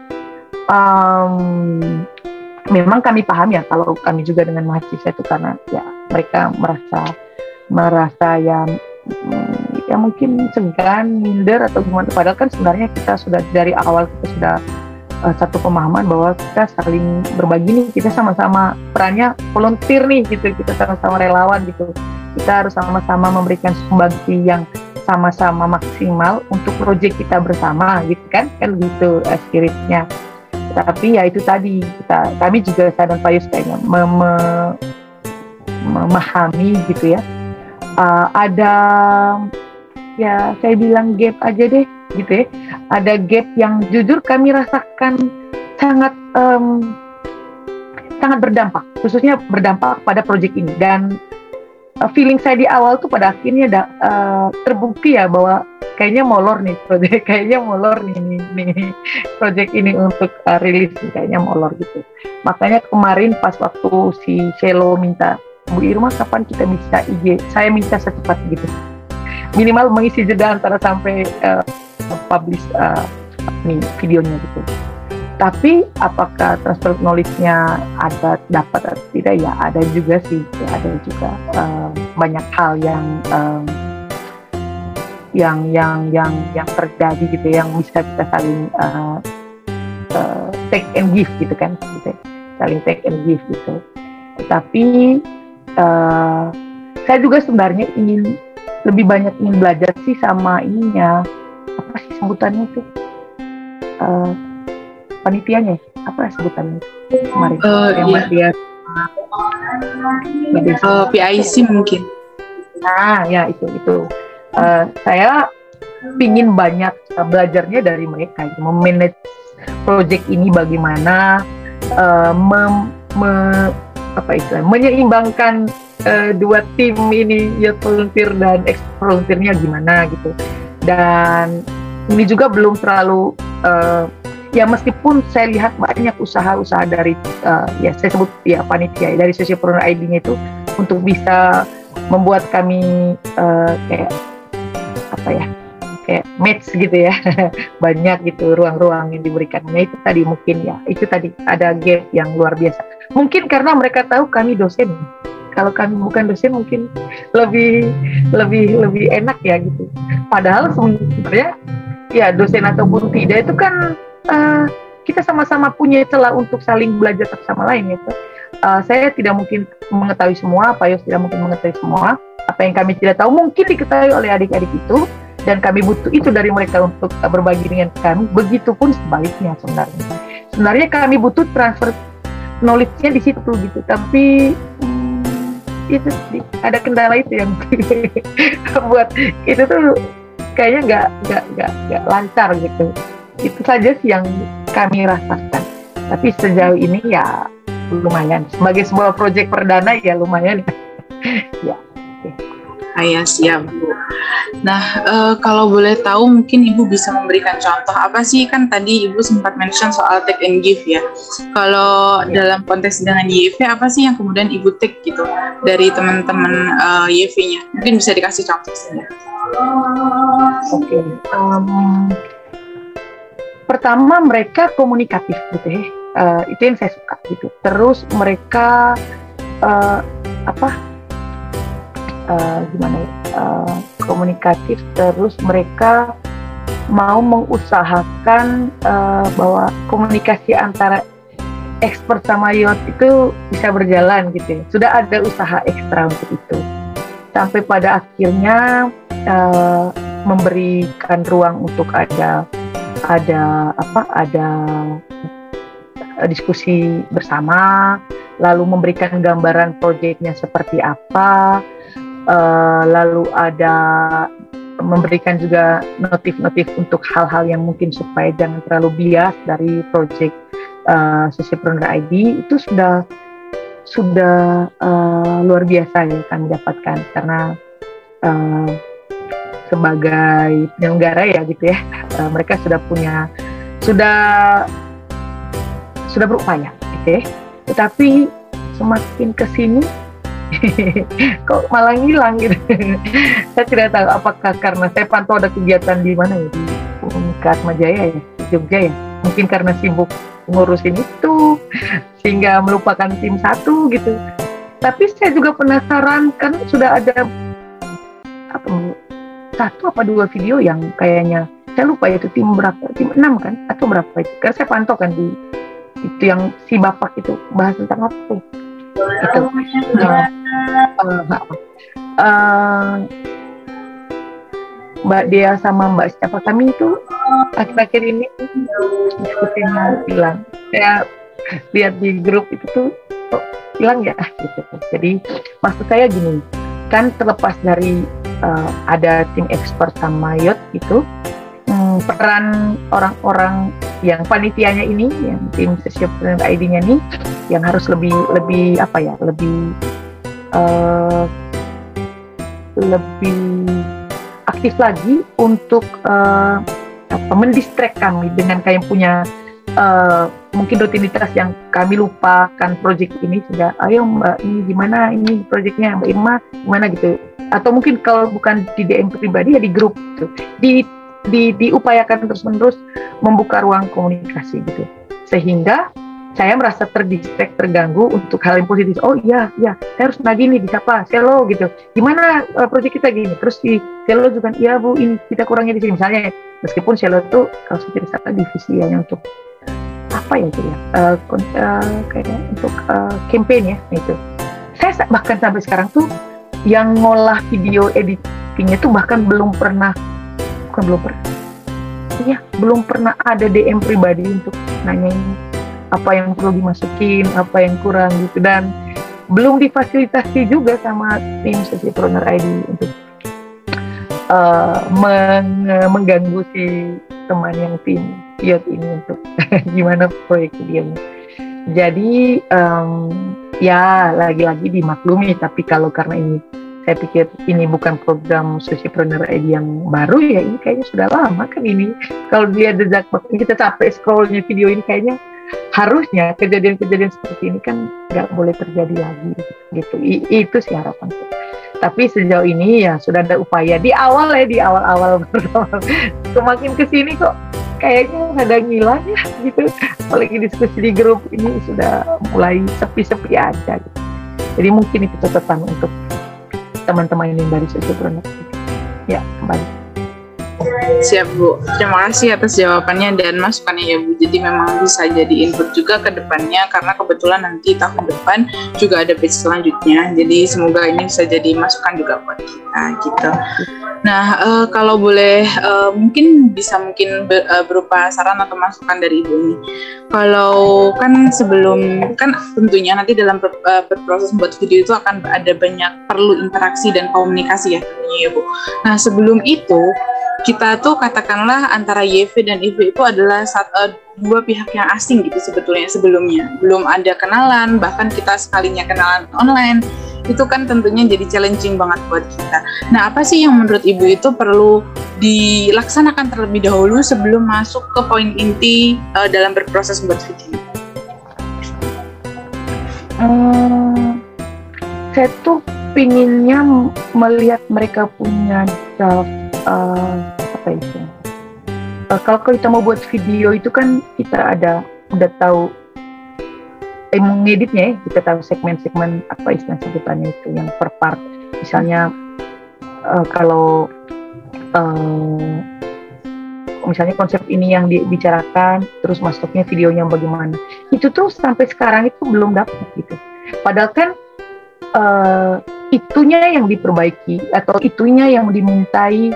memang kami paham ya kalau kami juga dengan mahasiswa itu karena ya mereka merasa ya mungkin segan, minder atau gimana. Padahal kan sebenarnya kita sudah dari awal kita sudah satu pemahaman bahwa kita saling berbagi nih, kita sama-sama perannya volunteer nih gitu, kita sama-sama relawan gitu. kita harus sama-sama memberikan sumbangsi yang sama-sama maksimal untuk proyek kita bersama gitu kan gitu spiritnya. Tapi ya itu tadi kami juga sadar Pak Yus kayaknya memahami gitu ya. Ada ya saya bilang gap aja deh gitu ya. Ada gap yang jujur kami rasakan sangat sangat berdampak, khususnya berdampak pada proyek ini. Dan feeling saya di awal tuh pada akhirnya terbukti ya bahwa kayaknya molor nih proyek, kayaknya molor nih proyek ini untuk rilis kayaknya molor gitu. Makanya kemarin pas waktu si Shelo minta, Bu Irma kapan kita bisa IG, saya minta secepat gitu, minimal mengisi jeda antara sampai publish videonya gitu. Tapi apakah transfer knowledge-nya dapat atau tidak, ya ada juga sih, ada juga banyak hal yang terjadi gitu, yang bisa kita saling take and give gitu kan, gitu. Saling take and give gitu. Tapi saya juga sebenarnya lebih banyak ingin belajar sih sama ininya, apa sih sebutannya tuh? Panitianya apa sebutannya kemarin iya. PIC mungkin. Nah ya itu saya pingin banyak belajarnya dari mereka, memanage project ini bagaimana, menyeimbangkan dua tim ini, ya volunteer dan ex volunteernya gimana gitu. Dan ini juga belum terlalu ya meskipun saya lihat banyak usaha-usaha dari ya saya sebut ya panitia dari Sosiopreneur ID-nya itu untuk bisa membuat kami kayak apa ya, kayak match gitu ya banyak gitu ruang-ruang yang diberikannya. Itu tadi mungkin ya, itu tadi ada gap yang luar biasa, mungkin karena mereka tahu kami dosen. Kalau kami bukan dosen mungkin lebih enak ya gitu, padahal sebenarnya ya dosen ataupun tidak itu kan kita sama-sama punya celah untuk saling belajar satu sama lain gitu. Saya tidak mungkin mengetahui semua, Pak Yos tidak mungkin mengetahui semua. Apa yang kami tidak tahu mungkin diketahui oleh adik-adik itu, dan kami butuh itu dari mereka untuk berbagi dengan kami. Begitupun sebaliknya sebenarnya. Sebenarnya kami butuh transfer knowledge-nya di situ gitu, tapi itu ada kendala itu yang buat itu tuh kayaknya nggak lancar gitu. Itu saja sih yang kami rasakan. Tapi sejauh ini ya lumayan. Sebagai sebuah proyek perdana ya lumayan. Ya. Okay. Ya siap Bu. Nah kalau boleh tahu mungkin Ibu bisa memberikan contoh apa sih, kan tadi Ibu sempat mention soal take and give ya. Kalau dalam konteks dengan YV apa sih yang kemudian Ibu take gitu dari teman-teman YV-nya? Mungkin bisa dikasih contoh saja. Oke. Pertama mereka komunikatif gitu ya, itu yang saya suka gitu. Terus mereka komunikatif, terus mereka mau mengusahakan bahwa komunikasi antara expert sama youth itu bisa berjalan gitu ya. Sudah ada usaha ekstra untuk itu, sampai pada akhirnya memberikan ruang untuk ada diskusi bersama, lalu memberikan gambaran proyeknya seperti apa, lalu ada memberikan juga notif-notif untuk hal-hal yang mungkin supaya jangan terlalu bias dari proyek Sosiopreneur ID. Itu sudah luar biasa ya kami dapatkan, karena sebagai penyelenggara ya gitu ya, mereka sudah berupaya gitu ya. Tetapi semakin kesini kok malah ngilang gitu. Saya tidak tahu apakah karena saya pantau ada kegiatan di mana ya, di Atma Jaya ya, di Jogja ya, mungkin karena sibuk ngurusin itu sehingga melupakan tim satu gitu. Tapi saya juga penasaran, kan sudah ada satu apa dua video yang kayaknya saya lupa itu tim berapa, tim 6 kan atau berapa itu, karena saya pantau kan di itu yang si bapak itu bahas tentang apa itu eh, Mbak Dea sama Mbak siapa kami itu akhir-akhir ini diskusinya bilang, saya lihat di grup itu tuh kok hilang ya gitu. Jadi maksud saya gini, kan terlepas dari ada tim expert sama YOT itu, peran orang-orang yang panitianya ini, yang tim Sociopreneur ID-nya nih, yang harus lebih apa ya, lebih aktif lagi untuk mendistract kami dengan kayak punya mungkin rutinitas yang kami lupakan project ini. Sudah, ayo Mbak, ini gimana ini projectnya, Mbak Irma gimana gitu, atau mungkin kalau bukan di DM pribadi ya di grup gitu, diupayakan terus-menerus membuka ruang komunikasi gitu, sehingga saya merasa terdistract, terganggu untuk hal yang positif. Oh iya, saya harus nagih nih di siapa, Selo gitu. Gimana proyek kita gini? Terus di Selo juga, iya Bu, ini kita kurangnya di sini. Misalnya, meskipun Selo itu kalau saya tidak salah divisi hanya untuk apa ya gitu ya, kayaknya untuk campaign ya itu. Saya bahkan sampai sekarang tuh yang ngolah video editingnya tuh bahkan belum pernah ada DM pribadi untuk nanyain apa yang perlu dimasukin, apa yang kurang gitu, dan belum difasilitasi juga sama tim Sociopreneur ID untuk mengganggu si teman yang tim YOT ini untuk gimana proyek dia. Jadi ya lagi-lagi dimaklumi, tapi kalau karena ini saya pikir ini bukan program Sociopreneur ID yang baru ya, ini kayaknya sudah lama kan ini. Kalau dia jejak waktu kita capek scrollnya video ini, kayaknya harusnya kejadian-kejadian seperti ini kan nggak boleh terjadi lagi gitu. Itu sih harapan saya. Tapi sejauh ini ya sudah ada upaya di awal semakin kesini kok kayaknya ada ngilang ya gitu. Apalagi diskusi di grup ini sudah mulai sepi-sepi aja gitu. Jadi mungkin itu catatan untuk teman-teman ini dari Sociopreneur. Ya, kembali. Siap Bu, terima kasih atas jawabannya dan masukannya ya Bu. Jadi memang bisa jadi input juga ke depannya, karena kebetulan nanti tahun depan juga ada batch selanjutnya. Jadi semoga ini bisa jadi masukan juga buat kita gitu. Nah, kalau boleh mungkin berupa saran atau masukan dari Ibu ini. Kalau kan sebelum, kan tentunya nanti dalam berproses membuat video itu akan ada banyak perlu interaksi dan komunikasi ya tentunya ya Bu. Nah, sebelum itu kita tuh katakanlah antara YV dan IV itu adalah dua pihak yang asing gitu sebelumnya belum ada kenalan, bahkan kita sekalinya kenalan online, itu kan tentunya jadi challenging banget buat kita. Nah, apa sih yang menurut Ibu itu perlu dilaksanakan terlebih dahulu sebelum masuk ke poin inti dalam berproses membuat video? Saya tuh pinginnya melihat mereka punya apa itu? Kalau kita mau buat video itu kan kita udah tahu mengeditnya ya, kita tahu segmen-segmen apa istilah sebutannya itu yang per part. Misalnya kalau misalnya konsep ini yang dibicarakan, terus masuknya videonya bagaimana, itu tuh sampai sekarang itu belum dapat gitu. Padahal kan itunya yang diperbaiki atau itunya yang dimintai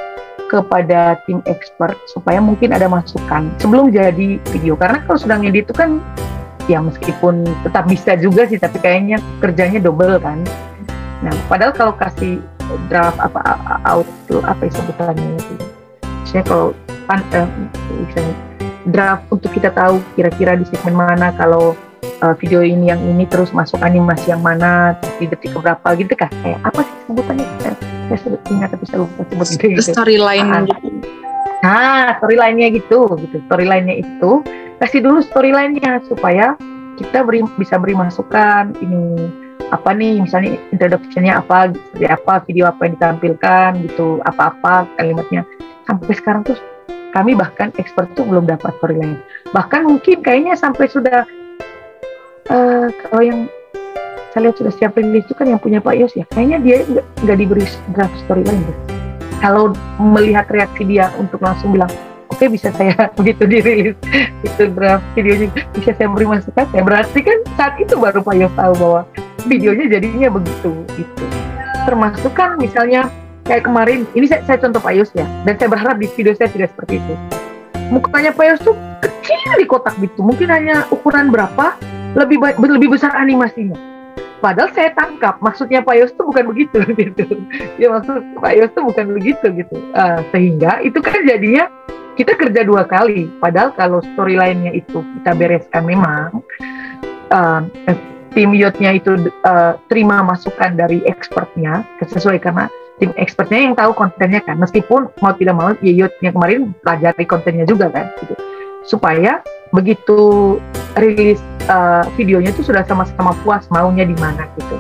kepada tim expert supaya mungkin ada masukan sebelum jadi video. Karena kalau sudah ngedit itu kan ya meskipun tetap bisa juga sih, tapi kayaknya kerjanya double kan. Nah, padahal kalau kasih draft apa sebutannya itu, misalnya kalau misalnya draft untuk kita tahu kira-kira di segmen mana kalau video ini yang ini terus masuk animasi yang mana di detik berapa gitu kan, kayak apa sih sebutannya, saya ingat tapi saya lupa sebut gitu. Storyline gitu. Nah, storyline-nya gitu. Storyline-nya itu kasih dulu storyline-nya supaya kita bisa beri masukan, ini apa nih, misalnya introduction-nya apa, seperti apa, video apa yang ditampilkan gitu, apa-apa kalimatnya. Sampai sekarang tuh kami bahkan expert tuh belum dapat storyline. Bahkan mungkin kayaknya sampai sudah kalau yang saya lihat sudah siap rilis itu kan yang punya Pak Yos ya, kayaknya dia nggak diberi draft storyline deh. Kalau melihat reaksi dia untuk langsung bilang, oke, bisa saya begitu dirilis itu draft videonya, bisa saya beri masukan, ya berarti kan saat itu baru Pak Yos tahu bahwa videonya jadinya begitu gitu. termasuk kan misalnya kayak kemarin, ini saya contoh Pak Yos ya, dan saya berharap di video saya tidak seperti itu. Mukanya Pak Yos tuh kecil di kotak gitu, mungkin hanya ukuran berapa, lebih besar animasinya. Padahal saya tangkap maksudnya Pak Yos tuh bukan begitu gitu. Ya maksud Pak Yos tuh bukan begitu gitu. Sehingga itu kan jadinya kita kerja 2 kali. Padahal kalau storyline-nya itu kita bereskan memang tim youth-nya itu terima masukan dari expertnya sesuai, karena tim expertnya yang tahu kontennya kan, meskipun mau tidak mau ya youth-nya kemarin pelajari kontennya juga kan gitu. Supaya begitu rilis videonya itu sudah sama-sama puas maunya di mana gitu.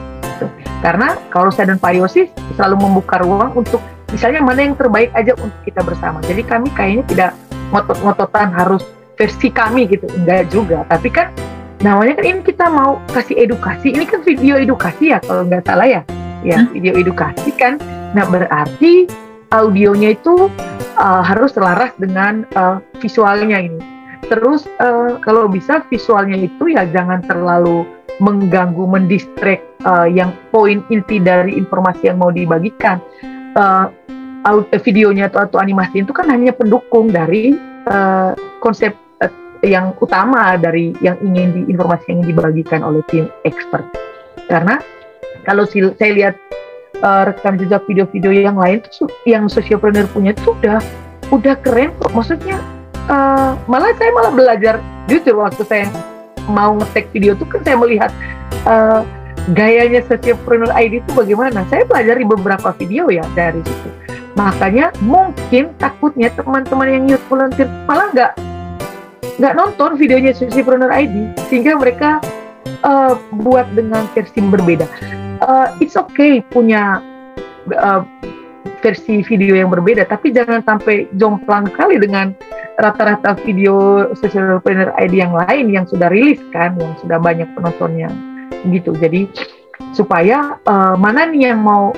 Karena kalau saya dan Pak Yosi selalu membuka ruang untuk misalnya mana yang terbaik aja untuk kita bersama. Jadi kami kayaknya tidak ngotot-ngototan harus versi kami gitu, enggak juga. Tapi kan namanya kan ini kita mau kasih edukasi, ini kan video edukasi ya kalau nggak salah ya, video edukasi kan. Nah berarti audionya itu harus selaras dengan visualnya ini. Terus kalau bisa visualnya itu ya jangan terlalu mengganggu, mendistract yang poin inti dari informasi yang mau dibagikan. Videonya atau animasi itu kan hanya pendukung dari konsep yang utama dari yang ingin informasi yang dibagikan oleh tim expert. Karena kalau saya lihat rekam jejak video-video yang lain tuh, yang sociopreneur punya tuh udah keren kok. Maksudnya saya malah belajar jujur waktu saya mau nge-tag video tuh kan saya melihat gayanya Sociopreneur ID itu bagaimana. Saya pelajari beberapa video ya dari situ. Makanya mungkin takutnya teman-teman yang youth volunteer malah nggak nonton videonya Sociopreneur ID sehingga mereka buat dengan versi berbeda. It's okay punya versi video yang berbeda, tapi jangan sampai jomplang kali dengan rata-rata video Sociopreneur ID yang lain yang sudah rilis kan, yang sudah banyak penontonnya gitu. Jadi supaya mana nih yang mau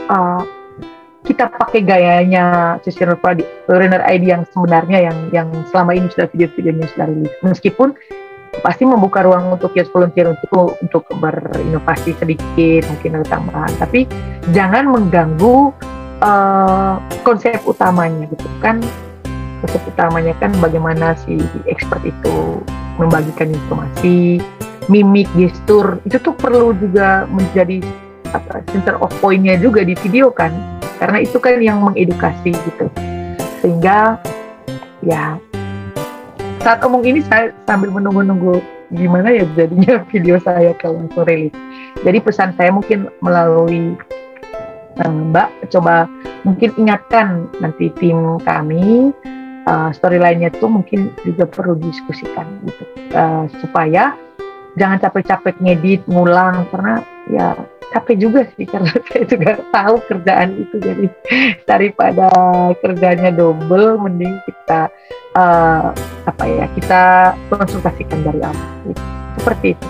kita pakai gayanya Sociopreneur ID yang sebenarnya yang selama ini sudah video-videonya sudah rilis, meskipun pasti membuka ruang untuk youth volunteer untuk berinovasi sedikit, mungkin ada tambahan, tapi jangan mengganggu konsep utamanya gitu kan. Konsep utamanya kan bagaimana si expert itu membagikan informasi, mimik, gestur, itu tuh perlu juga menjadi center of point-nya juga di video kan, karena itu kan yang mengedukasi gitu. Sehingga ya saat omong ini saya sambil menunggu gimana ya jadinya video saya kalau langsung rilis. Jadi pesan saya mungkin melalui Mbak, coba mungkin ingatkan nanti tim kami, storyline-nya tuh mungkin juga perlu diskusikan gitu, supaya jangan capek-capek ngedit, ngulang, karena ya capek juga sih, karena saya juga tahu kerjaan itu, jadi daripada kerjanya double, mending kita kita konsultasikan dari awal gitu. Seperti itu.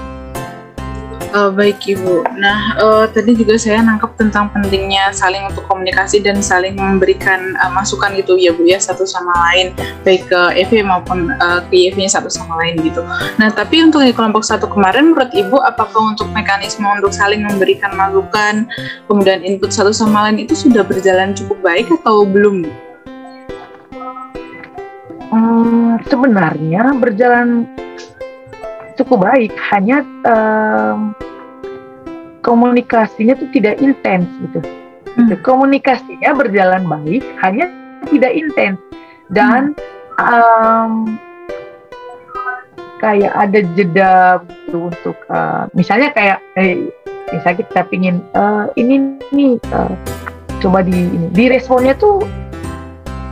Baik Ibu. Nah, tadi juga saya nangkap tentang pentingnya saling untuk komunikasi dan saling memberikan masukan gitu ya Bu ya, satu sama lain, baik ke EV maupun ke YV-nya satu sama lain gitu. Nah, tapi untuk di kelompok 1 kemarin, menurut Ibu apakah untuk mekanisme untuk saling memberikan masukan kemudian input satu sama lain itu sudah berjalan cukup baik atau belum? Sebenarnya berjalan cukup baik, hanya komunikasinya tuh tidak intens gitu. Komunikasinya berjalan baik, hanya tidak intens, dan kayak ada jeda gitu untuk misalnya kayak misalnya kita pingin ini nih coba di responnya tuh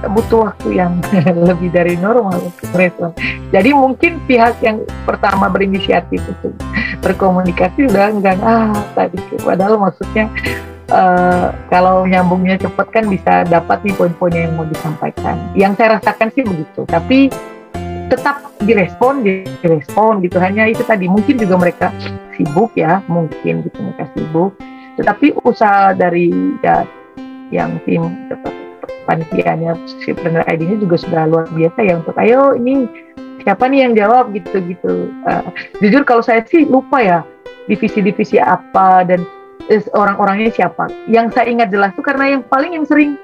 butuh waktu yang lebih dari normal untuk respon. Jadi mungkin pihak yang pertama berinisiatif untuk berkomunikasi udah enggak tadi, padahal maksudnya kalau nyambungnya cepat kan bisa dapat nih poin-poinnya yang mau disampaikan. Yang saya rasakan sih begitu, tapi tetap direspon gitu. Hanya itu tadi, mungkin juga mereka sibuk ya, mungkin gitu mereka sibuk, tetapi usaha dari yang tim panitianya Sociopreneur ID-nya juga sudah luar biasa ya, untuk ayo ini siapa nih yang jawab gitu. Jujur kalau saya sih lupa ya divisi-divisi apa, dan orang-orangnya siapa. Yang saya ingat jelas tuh karena yang sering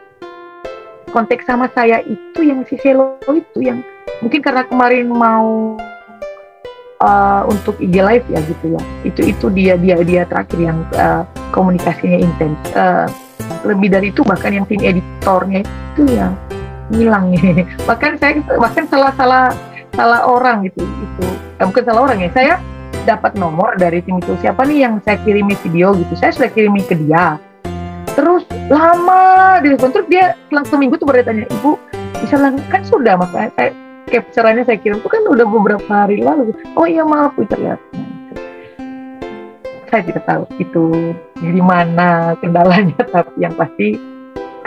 kontak sama saya itu yang si Selo itu, yang mungkin karena kemarin mau untuk IG live ya gitu ya. Itu dia terakhir yang komunikasinya intens. Lebih dari itu bahkan yang tim editornya itu yang hilang nih. bahkan salah orang gitu. Bukan salah orang ya. Saya dapat nomor dari tim itu, siapa nih yang saya kirimi video gitu. Saya sudah kirimi ke dia. Terus lama direspon, terus dia selang seminggu tuh baru tanya, "Ibu bisa kan sudah, makanya saya capture-annya saya kirim tuh kan udah beberapa hari lalu." "Oh iya maaf Bu, terlihat." Saya tidak tahu itu dari mana kendalanya, tapi yang pasti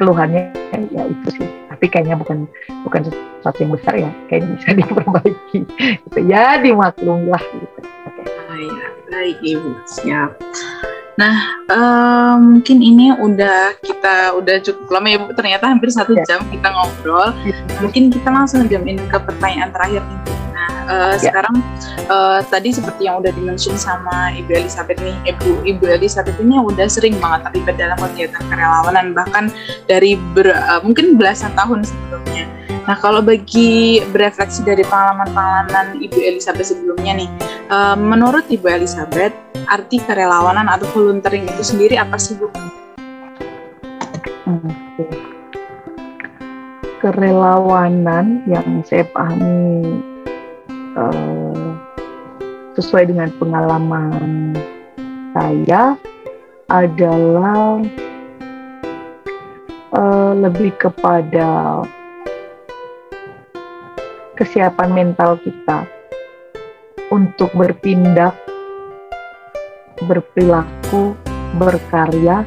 keluhannya ya itu sih. Tapi kayaknya bukan sesuatu yang besar ya, kayaknya bisa diperbaiki. Gitu ya, dimaklum lah gitu. Oke. Ya, baik Ibu, siap. Nah, mungkin ini udah cukup lama ya Bu, ternyata hampir 1 jam kita ngobrol. Mungkin kita langsung jamin ke pertanyaan terakhir nih Bu. Nah, sekarang tadi seperti yang udah di-mention sama Ibu Elizabeth nih, Ibu Elizabeth ini udah sering banget terlibat dalam kegiatan kerelawanan, bahkan dari mungkin belasan tahun sebelumnya. Nah, kalau bagi berefleksi dari pengalaman Ibu Elizabeth sebelumnya nih, menurut Ibu Elizabeth, arti kerelawanan atau volunteering itu sendiri apa sih Bu? Kerelawanan yang saya pahami sesuai dengan pengalaman saya adalah lebih kepada kesiapan mental kita untuk bertindak, berperilaku, berkarya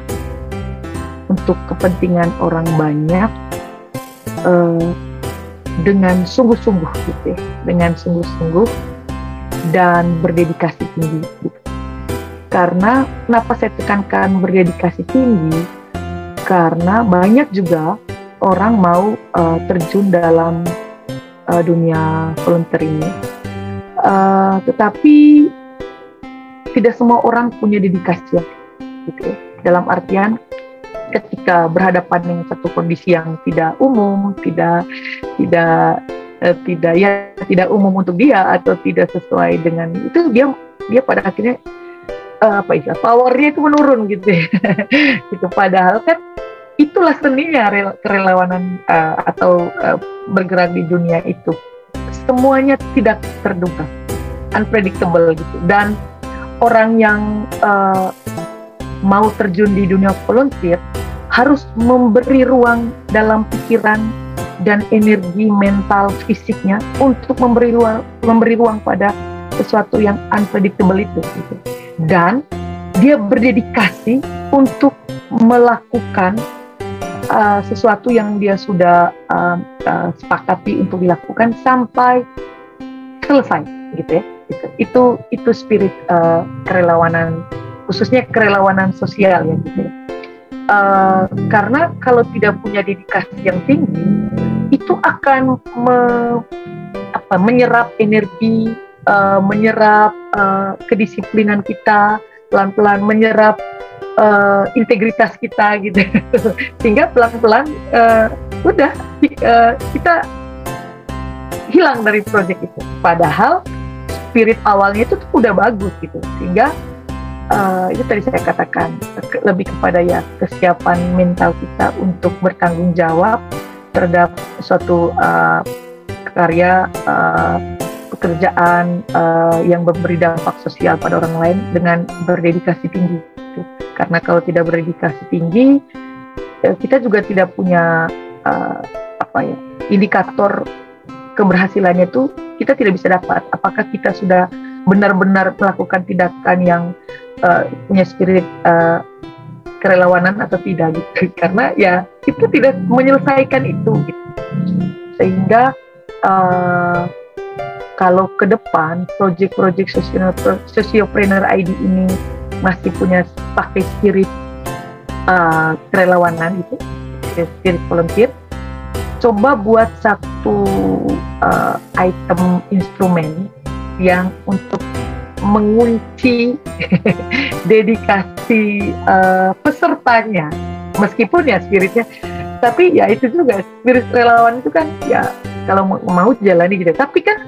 untuk kepentingan orang banyak dengan sungguh-sungguh gitu ya, dengan sungguh-sungguh dan berdedikasi tinggi gitu. Karena kenapa saya tekankan berdedikasi tinggi? Karena banyak juga orang mau terjun dalam dunia volunteering, tetapi tidak semua orang punya dedikasi gitu ya. Dalam artian ketika berhadapan dengan satu kondisi yang tidak umum, tidak umum untuk dia atau tidak sesuai dengan itu, dia pada akhirnya powernya itu menurun gitu ya. Gitu. Padahal kan itulah seninya kerelawanan atau bergerak di dunia itu. Semuanya tidak terduga, unpredictable gitu. Dan orang yang mau terjun di dunia volunteer harus memberi ruang dalam pikiran dan energi mental fisiknya untuk memberi ruang pada sesuatu yang unpredictable itu gitu. Dan dia berdedikasi untuk melakukan sesuatu yang dia sudah sepakati untuk dilakukan sampai selesai gitu ya. Itu spirit kerelawanan, khususnya kerelawanan sosial ya gitu ya. Karena kalau tidak punya dedikasi yang tinggi, itu akan menyerap energi, menyerap kedisiplinan kita, pelan-pelan menyerap integritas kita gitu. Sehingga pelan-pelan kita hilang dari proyek itu. Padahal spirit awalnya itu tuh udah bagus gitu. Sehingga itu tadi saya katakan lebih kepada ya kesiapan mental kita untuk bertanggung jawab terhadap suatu karya pekerjaan yang memberi dampak sosial pada orang lain dengan berdedikasi tinggi gitu. Karena kalau tidak berdedikasi tinggi, kita juga tidak punya indikator keberhasilannya itu kita tidak bisa dapat apakah kita sudah benar-benar melakukan tindakan yang punya spirit kerelawanan atau tidak gitu. Karena ya itu tidak menyelesaikan itu gitu. Sehingga kalau ke depan project-project Sociopreneur ID ini masih punya pakai spirit kerelawanan itu, spirit volunteer, coba buat satu item instrumen yang untuk mengunci dedikasi pesertanya, meskipun ya spiritnya, tapi ya itu juga spirit relawan itu kan ya kalau mau jalani gitu. Tapi kan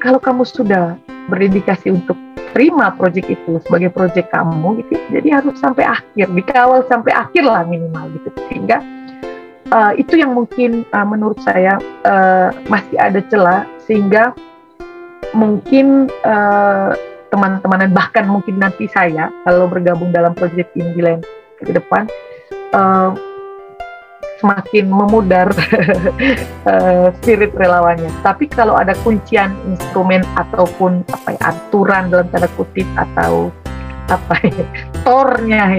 kalau kamu sudah berdedikasi untuk terima proyek itu sebagai proyek kamu gitu, jadi harus sampai akhir, dikawal sampai akhir lah minimal gitu. Sehingga itu yang mungkin menurut saya masih ada celah, sehingga mungkin teman-teman dan bahkan mungkin nanti saya kalau bergabung dalam proyek ini di lain ke depan semakin memudar spirit relawannya. Tapi kalau ada kuncian instrumen ataupun apa ya, aturan dalam tanda kutip atau apa ya, tornya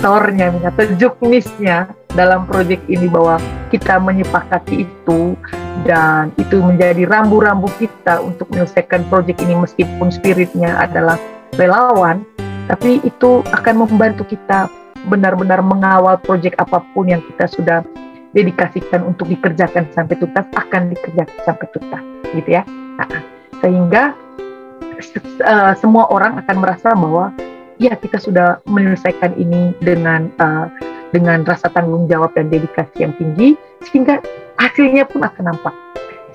atau juknisnya dalam proyek ini, bahwa kita menyepakati itu dan itu menjadi rambu-rambu kita untuk menyelesaikan proyek ini, meskipun spiritnya adalah relawan, tapi itu akan membantu kita benar-benar mengawal proyek apapun yang kita sudah dedikasikan untuk dikerjakan sampai tuntas, akan dikerjakan sampai tuntas gitu ya. Sehingga semua orang akan merasa bahwa ya kita sudah menyelesaikan ini dengan rasa tanggung jawab dan dedikasi yang tinggi, sehingga hasilnya pun akan nampak.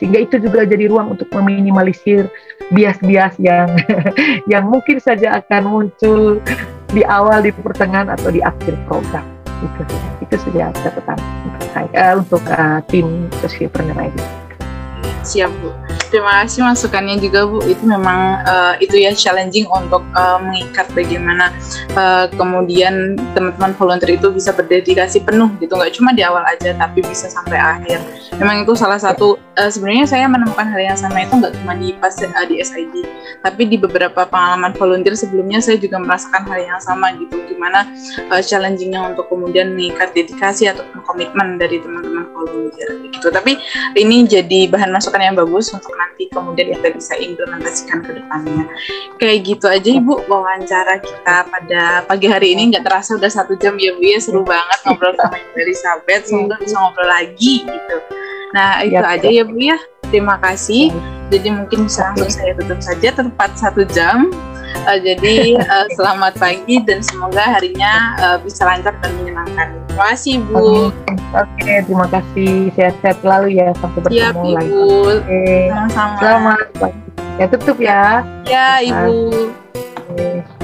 Sehingga itu juga jadi ruang untuk meminimalisir bias-bias yang yang mungkin saja akan muncul di awal, di pertengahan, atau di akhir program. Itu saja catatan untuk tim Socialpreneur ID. Siap Bu, terima kasih masukannya juga Bu. Itu memang itu ya challenging untuk mengikat bagaimana kemudian teman-teman volunteer itu bisa berdedikasi penuh gitu, nggak cuma di awal aja tapi bisa sampai akhir. Memang itu salah satu sebenarnya saya menemukan hal yang sama itu nggak cuma di pas di SID, tapi di beberapa pengalaman volunteer sebelumnya saya juga merasakan hal yang sama gitu, gimana challengingnya untuk kemudian mengikat dedikasi atau komitmen dari teman-teman volunteer gitu. Tapi ini jadi bahan masukan yang bagus untuk nanti kemudian kita bisa implementasikan ke depannya. Kayak gitu aja Ibu wawancara kita pada pagi hari ini, nggak terasa udah 1 jam ya Bu ya, seru banget ngobrol sama Ibu Elizabeth, semoga bisa ngobrol lagi gitu. Nah itu aja ya Bu ya, terima kasih. Jadi mungkin bisa langsung saya tutup saja tepat 1 jam. Jadi selamat pagi dan semoga harinya bisa lancar dan menyenangkan. Terima kasih Ibu. Oke, terima kasih. Sehat-sehat selalu ya, sampai bertemu lagi. Ibu. Sama-sama. Selamat pagi. Ya tutup ya. Ya Ibu. Oke.